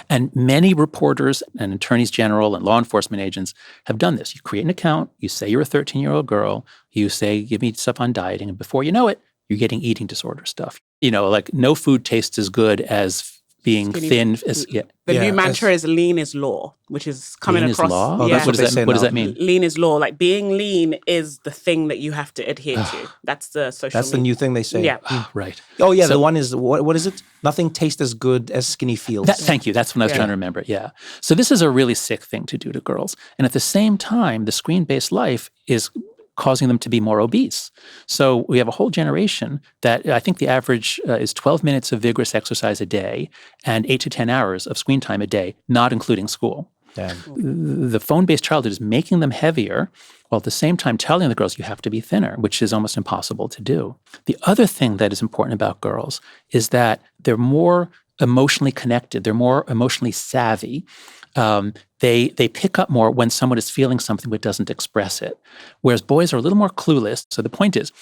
And many reporters and attorneys general and law enforcement agents have done this. You create an account, you say you're a 13-year-old girl, you say, give me stuff on dieting, and before you know it, you're getting eating disorder stuff. Like no food tastes as good as being thin. The new mantra is lean is law, which is coming across. Lean is law? Oh, that's what does that mean? Lean is law. Like being lean is the thing that you have to adhere to. That's the social That's the new thing they say. Yeah. Right. Oh, yeah. So, the one is, what is it? Nothing tastes as good as skinny feels. Thank you. That's what I was trying to remember. Yeah. So this is a really sick thing to do to girls. And at the same time, the screen-based life is causing them to be more obese. So we have a whole generation that I think the average is 12 minutes of vigorous exercise a day and 8 to 10 hours of screen time a day, not including school. The phone-based childhood is making them heavier while at the same time telling the girls you have to be thinner, which is almost impossible to do. The other thing that is important about girls is that they're more emotionally connected. They're more emotionally savvy. They pick up more when someone is feeling something but doesn't express it, whereas boys are a little more clueless. So the point is,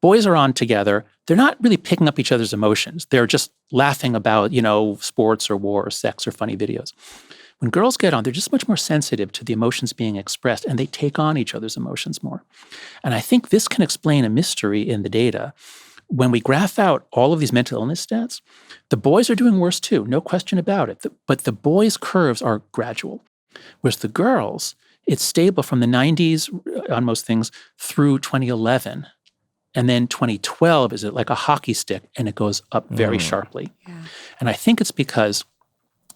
boys are on together. They're not really picking up each other's emotions. They're just laughing about, sports or war or sex or funny videos. When girls get on, they're just much more sensitive to the emotions being expressed, and they take on each other's emotions more. And I think this can explain a mystery in the data. When we graph out all of these mental illness stats, the boys are doing worse too, no question about it. But the boys' curves are gradual, whereas the girls, it's stable from the 90s on most things through 2011. And then 2012 is like a hockey stick, and it goes up very sharply. Yeah. And I think it's because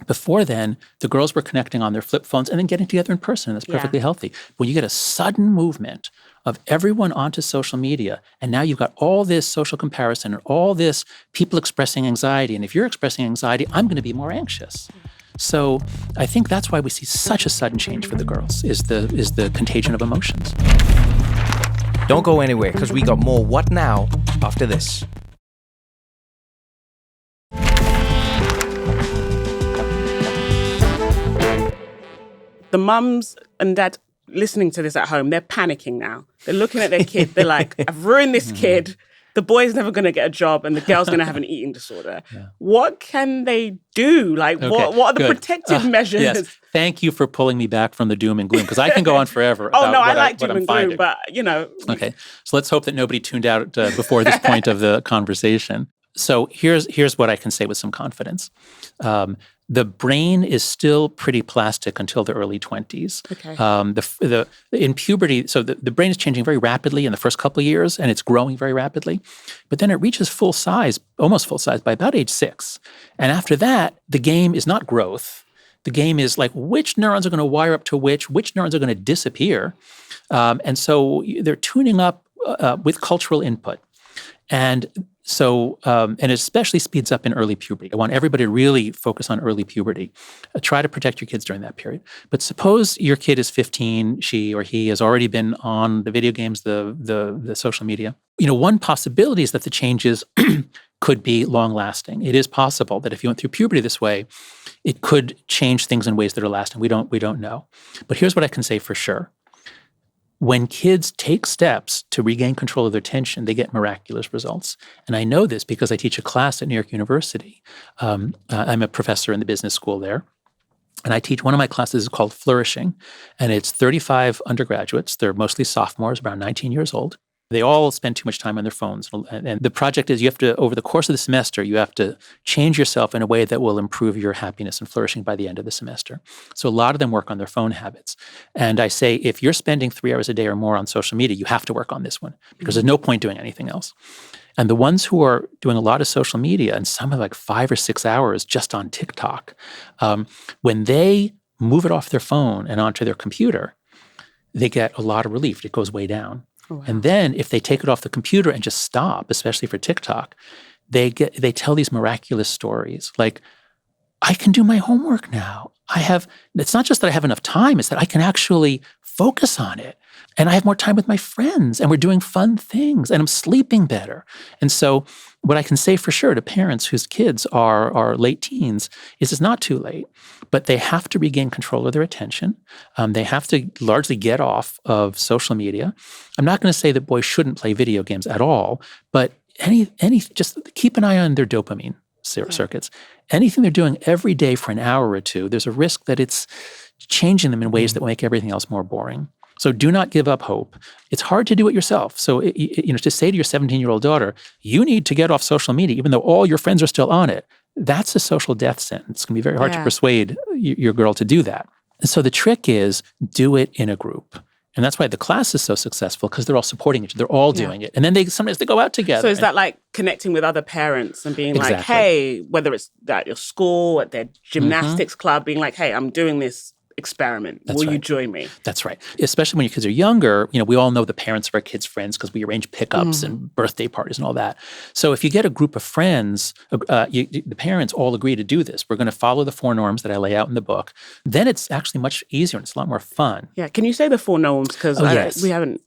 before then, the girls were connecting on their flip phones and then getting together in person, and that's perfectly healthy. When you get a sudden movement of everyone onto social media, and now you've got all this social comparison and all this people expressing anxiety, and if you're expressing anxiety, I'm going to be more anxious. So I think that's why we see such a sudden change for the girls, is the contagion of emotions. Don't go anywhere, because we got more What Now after this. The mums and dads listening to this at home, they're panicking now. They're looking at their kid. They're like, I've ruined this kid. The boy's never going to get a job and the girl's going to have an eating disorder. What can they do? Like, what are the protective measures? Yes. Thank you for pulling me back from the doom and gloom, because I can go on forever. I like doom and gloom, but, Okay, so let's hope that nobody tuned out before this point of the conversation. So here's what I can say with some confidence. The brain is still pretty plastic until the early 20s. Okay. In puberty, so the brain is changing very rapidly in the first couple of years, and it's growing very rapidly. But then it reaches full size, almost full size, by about age 6. And after that, the game is not growth. The game is like which neurons are going to wire up to which neurons are going to disappear. And so they're tuning up with cultural input. And so, and it especially speeds up in early puberty. I want everybody to really focus on early puberty. Try to protect your kids during that period. But suppose your kid is 15, she or he has already been on the video games, the social media. One possibility is that the changes could be long-lasting. It is possible that if you went through puberty this way, it could change things in ways that are lasting. We don't know. But here's what I can say for sure. When kids take steps to regain control of their attention, they get miraculous results. And I know this because I teach a class at New York University. I'm a professor in the business school there. And I teach one of my classes is called Flourishing. And it's 35 undergraduates. They're mostly sophomores, around 19 years old. They all spend too much time on their phones. And the project is you have to, over the course of the semester, you have to change yourself in a way that will improve your happiness and flourishing by the end of the semester. So a lot of them work on their phone habits. And I say, if you're spending 3 hours a day or more on social media, you have to work on this one because there's no point doing anything else. And the ones who are doing a lot of social media, and some are like 5 or 6 hours just on TikTok, when they move it off their phone and onto their computer, they get a lot of relief. It goes way down. Wow. And then if they take it off the computer and just stop, especially for TikTok, they tell these miraculous stories like, I can do my homework now. It's not just that I have enough time, it's that I can actually focus on it. And I have more time with my friends, and we're doing fun things, and I'm sleeping better. And so what I can say for sure to parents whose kids are late teens is it's not too late, but they have to regain control of their attention. They have to largely get off of social media. I'm not going to say that boys shouldn't play video games at all, but just keep an eye on their dopamine circuits. Anything they're doing every day for an hour or two, there's a risk that it's changing them in ways that will make everything else more boring. So do not give up hope. It's hard to do it yourself. So to say to your 17-year-old daughter, you need to get off social media, even though all your friends are still on it, that's a social death sentence. It's going to be very hard to persuade your girl to do that. And so the trick is do it in a group. And that's why the class is so successful, because they're all supporting each other. They're all doing it. And then sometimes they go out together. So is that like connecting with other parents and being like, hey, whether it's at your school, at their gymnastics club, being like, hey, I'm doing this experiment. That's Will you right. join me? That's right. Especially when your kids are younger, we all know the parents of our kids' friends because we arrange pickups and birthday parties and all that. So if you get a group of friends, the parents all agree to do this. We're going to follow the 4 norms that I lay out in the book. Then it's actually much easier and it's a lot more fun. Yeah. Can you say the 4 norms? Because yes. we haven't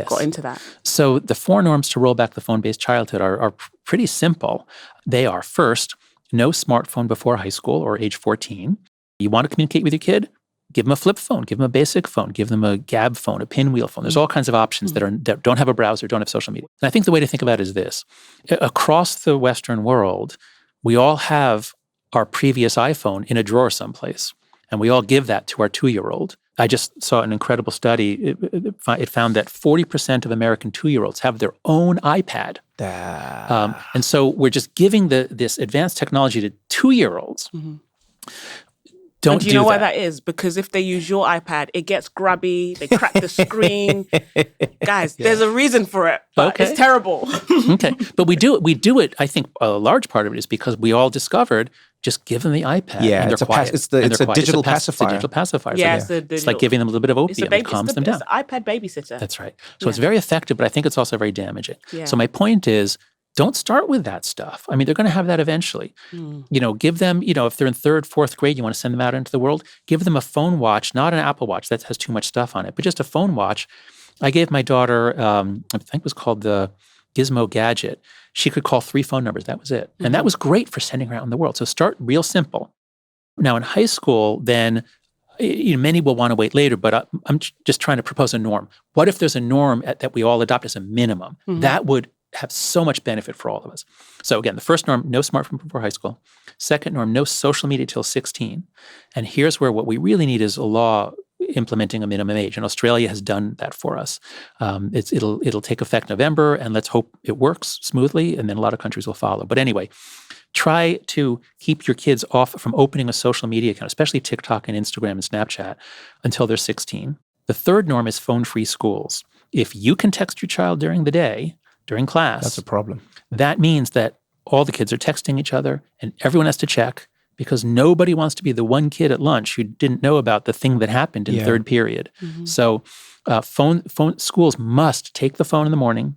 got into that. So the 4 norms to roll back the phone-based childhood are pretty simple. They are, first, no smartphone before high school or age 14. You want to communicate with your kid? Give them a flip phone, give them a basic phone, give them a gab phone, a pinwheel phone. There's all kinds of options that don't have a browser, don't have social media. And I think the way to think about it is this. Across the Western world, we all have our previous iPhone in a drawer someplace, and we all give that to our 2-year-old. I just saw an incredible study. It found that 40% of American 2-year-olds have their own iPad. And so we're just giving this advanced technology to 2-year-olds. Don't do you know why that is? Because if they use your iPad, it gets grubby, they crack the screen. Guys, there's a reason for it, but it's terrible. Okay. But we do it, I think a large part of it is because we all discovered just give them the iPad and they're quiet. It's a digital pacifier. It's a digital pacifier. Yeah, it's like giving them a little bit of opium. It calms them down. It's an iPad babysitter. That's right. So it's very effective, but I think it's also very damaging. Yeah. So my point is, don't start with that stuff. I mean, they're going to have that eventually. Give them, if they're in 3rd, 4th grade, you want to send them out into the world, give them a phone watch, not an Apple Watch that has too much stuff on it, but just a phone watch. I gave my daughter, I think it was called the Gizmo Gadget. She could call 3 phone numbers. That was it. And that was great for sending her out in the world. So start real simple. Now in high school, then many will want to wait later, but I'm just trying to propose a norm. What if there's a norm that we all adopt as a minimum? That would have so much benefit for all of us. So again, the first norm, no smartphone before high school. Second norm, no social media till 16. And here's where what we really need is a law implementing a minimum age. And Australia has done that for us. It'll take effect November, and let's hope it works smoothly, and then a lot of countries will follow. But anyway, try to keep your kids off from opening a social media account, especially TikTok and Instagram and Snapchat, until they're 16. The third norm is phone-free schools. If you can text your child during the day, during class, that's a problem. That means that all the kids are texting each other and everyone has to check because nobody wants to be the one kid at lunch who didn't know about the thing that happened in 3rd period. So phone schools must take the phone in the morning,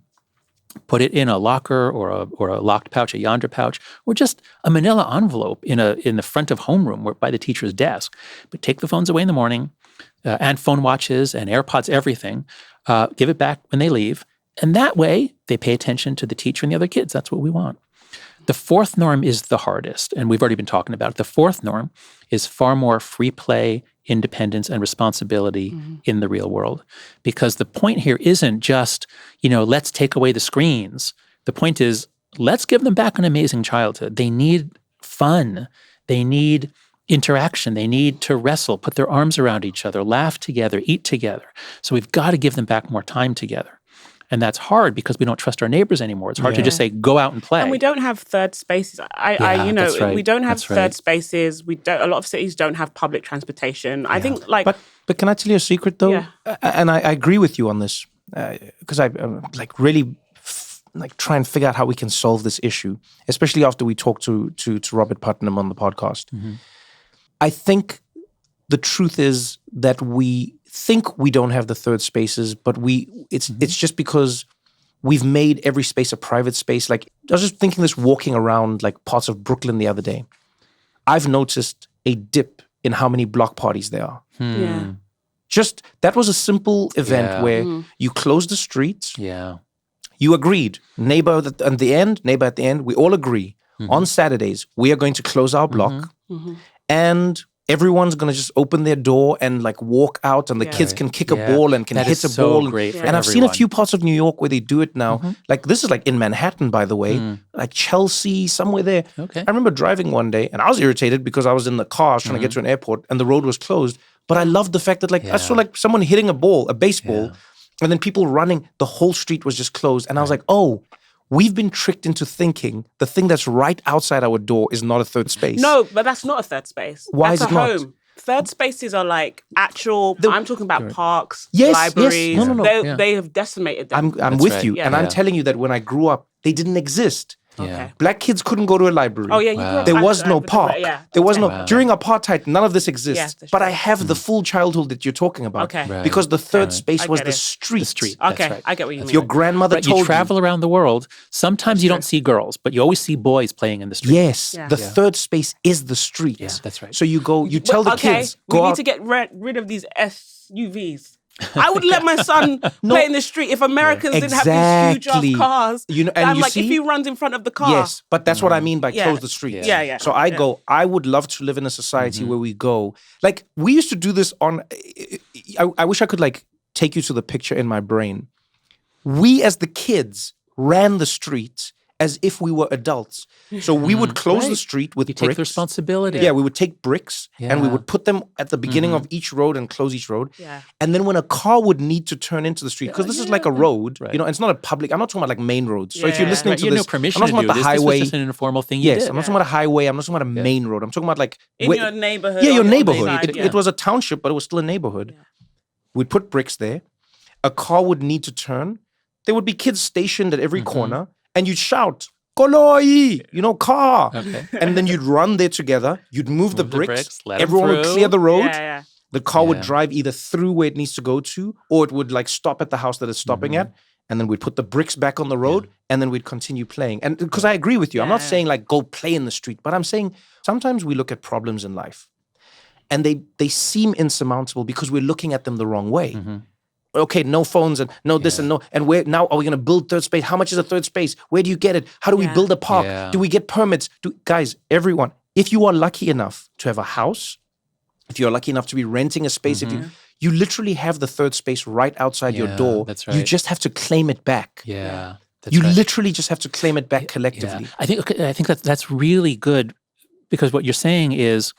put it in a locker or a locked pouch, a Yonder pouch, or just a manila envelope in the front of homeroom by the teacher's desk. But take the phones away in the morning and phone watches and AirPods, everything. Give it back when they leave. And that way, they pay attention to the teacher and the other kids. That's what we want. The 4th norm is the hardest, and we've already been talking about it. The 4th norm is far more free play, independence, and responsibility in the real world. Because the point here isn't just, let's take away the screens. The point is, let's give them back an amazing childhood. They need fun. They need interaction. They need to wrestle, put their arms around each other, laugh together, eat together. So we've got to give them back more time together. And that's hard because we don't trust our neighbors anymore. It's hard to just say, go out and play. And we don't have third spaces. That's right. We don't have That's third right. spaces. A lot of cities don't have public transportation. I think But can I tell you a secret though? Yeah. And I agree with you on this because I really try and figure out how we can solve this issue, especially after we talked to Robert Putnam on the podcast. I think the truth is that we think we don't have the third spaces, but it's just because we've made every space a private space. Like, I was just thinking this walking around like parts of Brooklyn the other day. I've noticed a dip in how many block parties there are. Yeah. Just, that was a simple event where you closed the streets. Yeah. You agreed. Neighbor at the end, we all agree. On Saturdays, we are going to close our block. And everyone's going to just open their door and walk out, and the kids can kick a ball and can hit a ball. Great for and I've seen a few parts of New York where they do it now. This is in Manhattan, by the way, like Chelsea, somewhere there. Okay. I remember driving one day and I was irritated because I was in the car, I was trying to get to an airport and the road was closed. But I loved the fact that I saw someone hitting a baseball, and then people running. The whole street was just closed. And I was like, oh, we've been tricked into thinking the thing that's right outside our door is not a third space. No, but that's not a third space. Why that's is it a not? home. Third spaces are actual. I'm talking about parks, Yes, libraries. yes. No. They have decimated them. I'm with right. you. Yeah. And I'm telling you that when I grew up, they didn't exist. Okay. Black kids couldn't go to a library. Oh yeah, you grew up. There was no park. Yeah. There was no Okay. during apartheid. None of this exists. Yes, that's but I true. have the full childhood that you're talking about. Okay. Right. Because the third space I was get the it. street. The street. Okay, That's right. I get what you mean. Your grandmother Right, told you travel around the world. Sometimes you don't see girls, but you always see boys playing in the street. Yes, Yeah. the third space is the street. Yeah, that's right. So you go, you tell the kids, we go need out. to get rid of these SUVs. I would let my son play in the street if Americans didn't have these huge Exactly. ass cars. You know, and I'm you like, see- if he runs in front of the car. Yes, but that's what I mean by Yeah. close the streets. Yeah. So I go, I would love to live in a society where we go, like we used to do this on, I wish I could like take you to the picture in my brain. We as the kids ran the streets as if we were adults. So we would close the street with You bricks. take the responsibility. Yeah, we would take bricks and we Yeah. would put them at the beginning of each road and close each road. Yeah. And then when a car would need to turn into the street, because this is like a road, Right. you know, it's not a public, I'm not talking about like main roads. So if you're Yeah. listening Right, to you had this, no permission I'm to not do talking about this. the highway. This was just an informal thing you Yes, did. I'm not talking about a highway. I'm not talking about a main road. I'm talking about like In your neighborhood. yeah, or your on the neighborhood. side, It was a township, but it was still a neighborhood. Yeah. We'd put bricks there. A car would need to turn. There would be kids stationed at every corner, and you'd shout, "Koloi!" You know, car. Okay. And then you'd run there together. You'd move the bricks. let 'em Everyone would through. clear the road. Yeah. The car would Yeah. drive either through where it needs to go to, or it would like stop at the house that it's stopping at. And then we'd put the bricks back on the road, and then we'd continue playing. And because I agree with you, I'm not Yeah. saying like go play in the street, but I'm saying sometimes we look at problems in life, and they seem insurmountable because we're looking at them the wrong way. Okay, no phones and no this and no, and where now are we going to build third space? How much is a third space? Where do you get it? How do we Yeah. build a park? Yeah. Do we get permits? Guys, everyone, if you are lucky enough to have a house, if you're lucky enough to be renting a space, if you literally have the third space right outside your Yeah, door. that's You right. just have to claim it back. Yeah. That's You right. literally just have to claim it back collectively. Yeah. I think that's really good because what you're saying is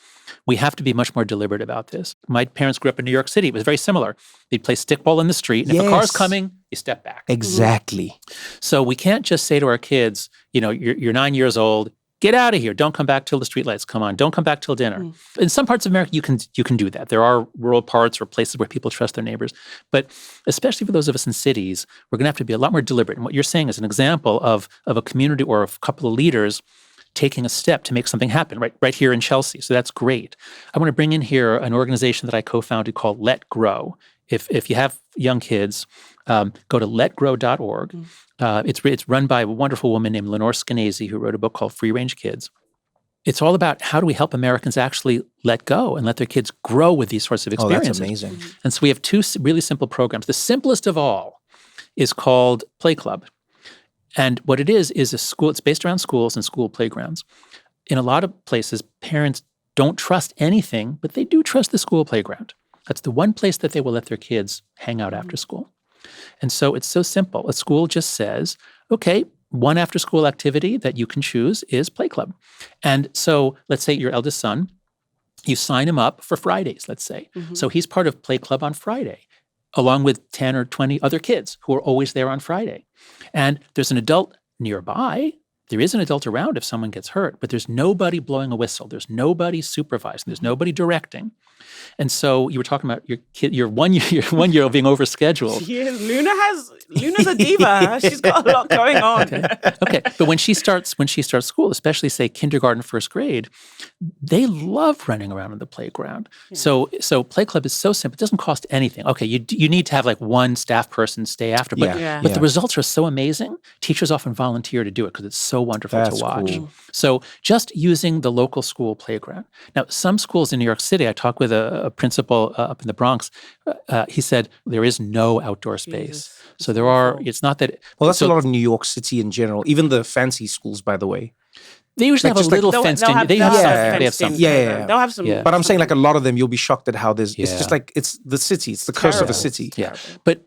we have to be much more deliberate about this. My parents grew up in New York City. It was very similar. They'd play stickball in the street, and if a car's Yes. coming, you step back. Exactly. So we can't just say to our kids, you know, you're 9 years old, get out of here. Don't come back till the streetlights come on. Don't come back till dinner. In some parts of America, you can do that. There are rural parts or places where people trust their neighbors. But especially for those of us in cities, we're going to have to be a lot more deliberate. And what you're saying is an example of a community or a couple of leaders taking a step to make something happen right here in Chelsea. So that's great. I want to bring in here an organization that I co-founded called Let Grow. If you have young kids, go to letgrow.org. It's run by a wonderful woman named Lenore Skenazy, who wrote a book called Free Range Kids. It's all about how do we help Americans actually let go and let their kids grow with these sorts of Oh, experiences. that's amazing. And so we have two really simple programs. The simplest of all is called Play Club. And what it is a school, it's based around schools and school playgrounds. In a lot of places, parents don't trust anything, but they do trust the school playground. That's the one place that they will let their kids hang out after school. And so it's so simple. A school just says, okay, one after school activity that you can choose is Play Club. And so let's say your eldest son, you sign him up for Fridays, let's say. So he's part of Play Club on Friday, along with 10 or 20 other kids who are always there on Friday. And there's an adult nearby. There is an adult around if someone gets hurt, but there's nobody blowing a whistle. There's nobody supervising. There's nobody directing. And so you were talking about your kid, your 1 year being overscheduled. Yes, Luna's a diva. She's got a lot going on. Okay, but when she starts school, especially say kindergarten, first grade, they love running around on the playground. So Play Club is so simple; it doesn't cost anything. Okay, you need to have like one staff person stay after, but Yeah. but the results are so amazing. Teachers often volunteer to do it because it's so wonderful That's to watch. cool. So just using the local school playground. Now, some schools in New York City, I talked with a principal up in the Bronx. He said there is no outdoor space. So there are. It's not that. Well, that's so a lot of New York City in general. Even the fancy schools, by the way. They usually Like have a just like- little They'll fenced have- in. They they'll have have some. fenced They have some. in Yeah, playground. yeah. They'll have some. Yeah. But I'm saying like a lot of them, you'll be shocked at how there's. It's just Yeah. like it's the city. It's the curse of a Terrible. city. Yeah, but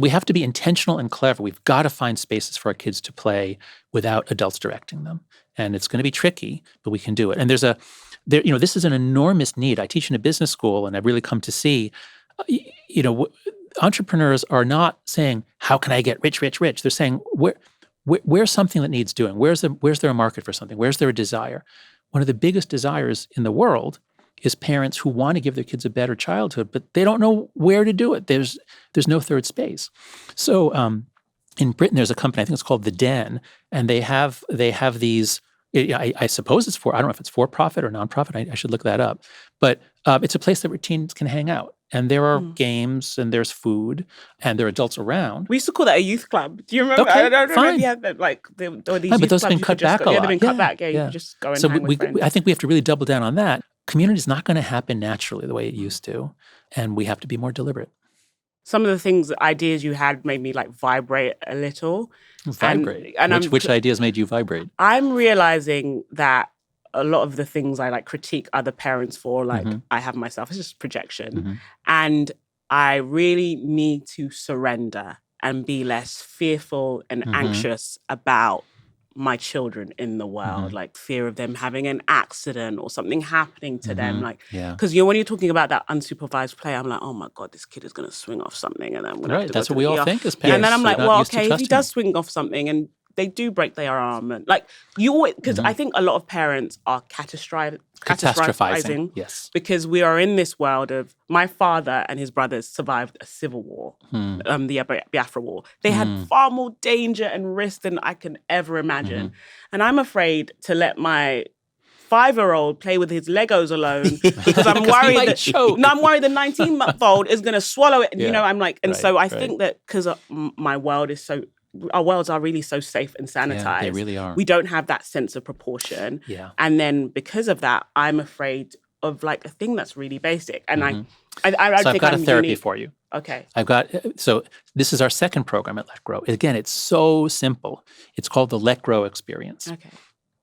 we have to be intentional and clever. We've got to find spaces for our kids to play without adults directing them, and it's going to be tricky, but we can do it. And this is an enormous need. I teach in a business school, and I've really come to see, entrepreneurs are not saying, "How can I get rich, rich, rich?" They're saying, "Where's something that needs doing? Where's there a market for something? Where's there a desire?" One of the biggest desires in the world is parents who want to give their kids a better childhood, but they don't know where to do it. There's no third space. So in Britain, there's a company, I think it's called The Den, and they have these. I suppose it's I don't know if it's for profit or nonprofit. I should look that up. But it's a place that teens can hang out, and there are games, and there's food, and there are adults around. We used to call that a youth club. Do you remember? Okay, I don't know fine. if you had that, like these But youth those clubs. have been cut back a lot. Yeah, they've been cut back. Yeah, you could just go and hang with friends. I think we have to really double down on that. Community is not going to happen naturally the way it used to, and we have to be more deliberate. Some of the things, ideas you had made me like vibrate a little. Vibrate? And which ideas made you vibrate? I'm realizing that a lot of the things I like critique other parents for, like I have myself, it's just projection. And I really need to surrender and be less fearful and anxious about my children in the world, like fear of them having an accident or something happening to them. Like, because when you're talking about that unsupervised play, I'm like, oh my God, this kid is going to swing off something, and then I'm going to have to that's go what we the all ER. think as parents. And then I'm like, well, okay, if he does him. swing off something and they do break their arm, and like you always, because I think a lot of parents are catastrophizing. Yes, because we are in this world of my father and his brothers survived a civil war, the Biafra War. They had far more danger and risk than I can ever imagine, and I'm afraid to let my 5-year-old play with his Legos alone because I'm worried I'm worried the 19-month-old is going to swallow it. You know, I'm like, and so I think that because my world is our worlds are really so safe and sanitized. Yeah, they really are. We don't have that sense of proportion. Yeah. And then because of that, I'm afraid of like a thing that's really basic. And so I've got a therapy for you. Okay. So this is our second program at Let Grow. Again, it's so simple. It's called the Let Grow experience. Okay.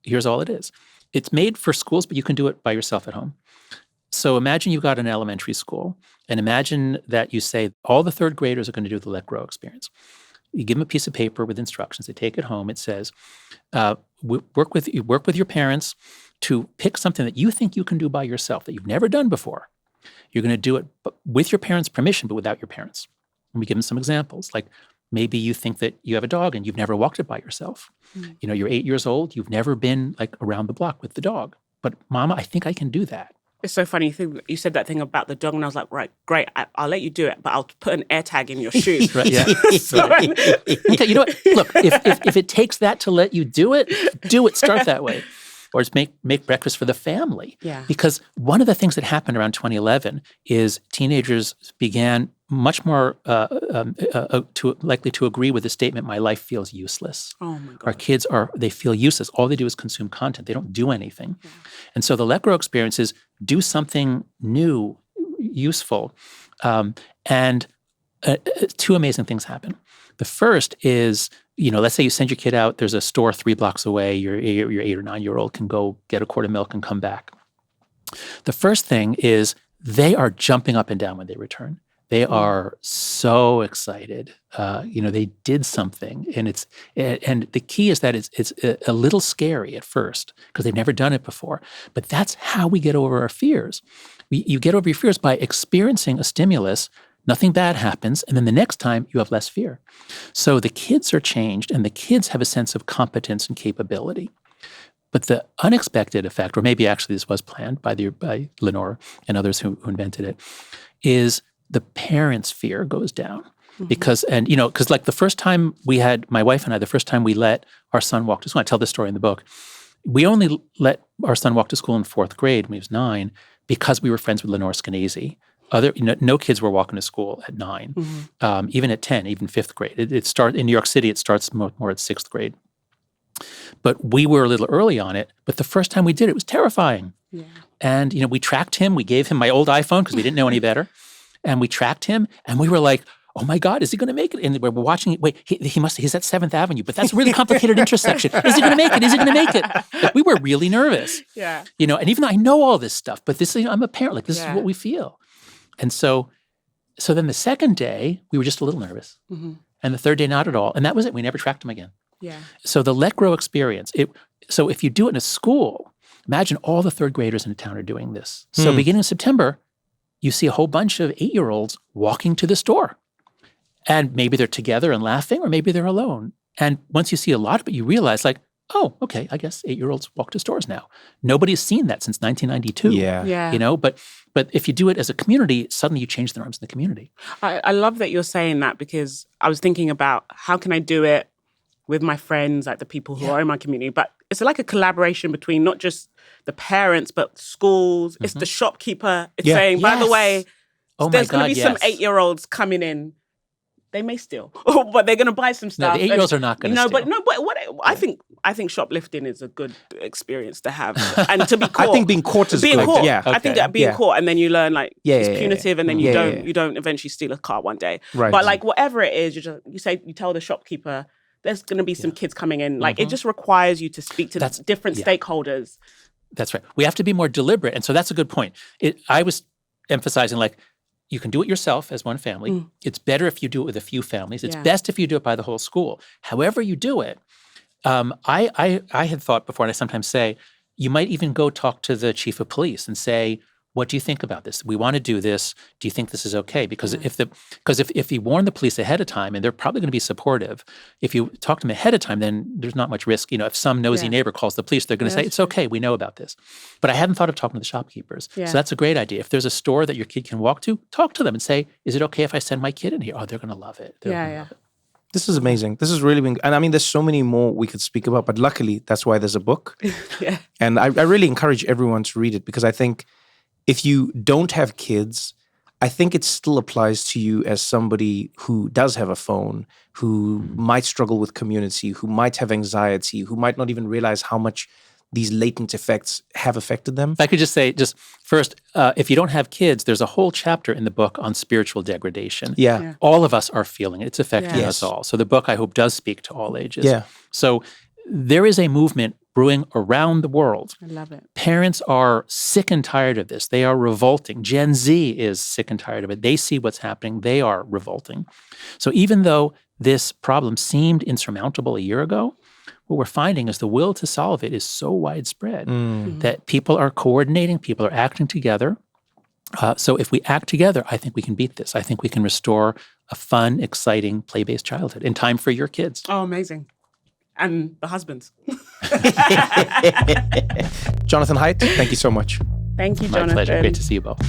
Here's all it is. It's made for schools, but you can do it by yourself at home. So imagine you've got an elementary school, and imagine that you say all the third graders are going to do the Let Grow experience. You give them a piece of paper with instructions. They take it home. It says, work with your parents to pick something that you think you can do by yourself that you've never done before. You're going to do it with your parents' permission, but without your parents. And we give them some examples. Like maybe you think that you have a dog and you've never walked it by yourself. You know, you're 8 years old. You've never been like around the block with the dog. But Mama, I think I can do that. It's so funny. You said that thing about the dog, and I was like, right, great. I'll let you do it, but I'll put an air tag in your shoe. Right, yeah. Okay, you know what? Look, if it takes that to let you do it, start that way. Or just make breakfast for the family. Yeah. Because one of the things that happened around 2011 is teenagers began much more likely to agree with the statement, my life feels useless. Oh my God. Our kids they feel useless. All they do is consume content. They don't do anything. Yeah. And so the Let Grow experience is do something new, useful. And two amazing things happen. The first is, let's say you send your kid out, there's a store 3 blocks away, your 8 or 9-year-old can go get a quart of milk and come back. The first thing is they are jumping up and down when they return. They are so excited. They did something, and the key is that it's a little scary at first because they've never done it before. But that's how we get over our fears. You get over your fears by experiencing a stimulus. Nothing bad happens, and then the next time you have less fear. So the kids are changed, and the kids have a sense of competence and capability. But the unexpected effect, or maybe actually this was planned by Lenore and others who invented it, is the parents' fear goes down. Because like the first time my wife and I, the first time we let our son walk to school, I tell this story in the book, we only let our son walk to school in 4th grade when he was 9 because we were friends with Lenore Skenazy. No kids were walking to school at 9, even at 10, even 5th grade. It starts in New York City. It starts more at 6th grade. But we were a little early on it. But the first time we did it was terrifying. Yeah. And we tracked him. We gave him my old iPhone because we didn't know any better, and we tracked him. And we were like, "Oh my God, is he going to make it?" And we're watching it. Wait, he's at 7th Avenue, but that's a really complicated intersection. Is he going to make it? Is he going to make it? Like, we were really nervous. Yeah. And even though I know all this stuff, but this, I'm a parent. Like this is what we feel. And so then the second day, we were just a little nervous. And the third day, not at all. And that was it. We never tracked him again. Yeah. So the Let Grow experience, so if you do it in a school, imagine all the 3rd graders in a town are doing this. So beginning of September, you see a whole bunch of 8-year-olds walking to the store. And maybe they're together and laughing, or maybe they're alone. And once you see a lot of it, you realize like, oh, okay, I guess 8-year-olds walk to stores now. Nobody's seen that since 1992. Yeah. You know, but if you do it as a community, suddenly you change the norms in the community. I love that you're saying that, because I was thinking about how can I do it with my friends, like the people who are in my community. But it's like a collaboration between not just the parents, but schools. It's the shopkeeper. It's saying, by the way, there's going to be some 8-year-olds coming in. They may steal, but they're going to buy some stuff. No, the 8-year-olds are not going to steal. But what I think shoplifting is a good experience to have, and to be caught. I think being caught is being good. caught. Yeah. I think that being caught, and then you learn it's punitive, and then you don't eventually steal a car one day. Right. But like whatever it is, you tell the shopkeeper there's going to be some kids coming in. Like it just requires you to speak to different stakeholders. That's right. We have to be more deliberate, and so that's a good point. I was emphasizing you can do it yourself as one family. It's better if you do it with a few families. It's best if you do it by the whole school. However you do it, I had thought before, and I sometimes say, you might even go talk to the chief of police and say, what do you think about this? We want to do this. Do you think this is okay? Because if you warn the police ahead of time, and they're probably going to be supportive, if you talk to them ahead of time, then there's not much risk. You know, if some nosy neighbor calls the police, they're going to say, it's okay, we know about this. But I hadn't thought of talking to the shopkeepers. Yeah. So that's a great idea. If there's a store that your kid can walk to, talk to them and say, is it okay if I send my kid in here? Oh, they're going to love it. Love it. This is amazing. This is really been, and I mean, there's so many more we could speak about, but luckily that's why there's a book. And I really encourage everyone to read it, because I think if you don't have kids, I think it still applies to you as somebody who does have a phone, who might struggle with community, who might have anxiety, who might not even realize how much these latent effects have affected them. If I could just say, first, if you don't have kids, there's a whole chapter in the book on spiritual degradation. Yeah. All of us are feeling it. It's affecting us all. So the book, I hope, does speak to all ages. Yeah. So there is a movement brewing around the world. I love it. Parents are sick and tired of this. They are revolting. Gen Z is sick and tired of it. They see what's happening. They are revolting. So even though this problem seemed insurmountable a year ago, what we're finding is the will to solve it is so widespread that people are coordinating, people are acting together. So if we act together, I think we can beat this. I think we can restore a fun, exciting, play-based childhood in time for your kids. Oh, amazing. And the husbands. Jonathan Haidt, thank you so much. Thank you, Jonathan. My pleasure. Great to see you both.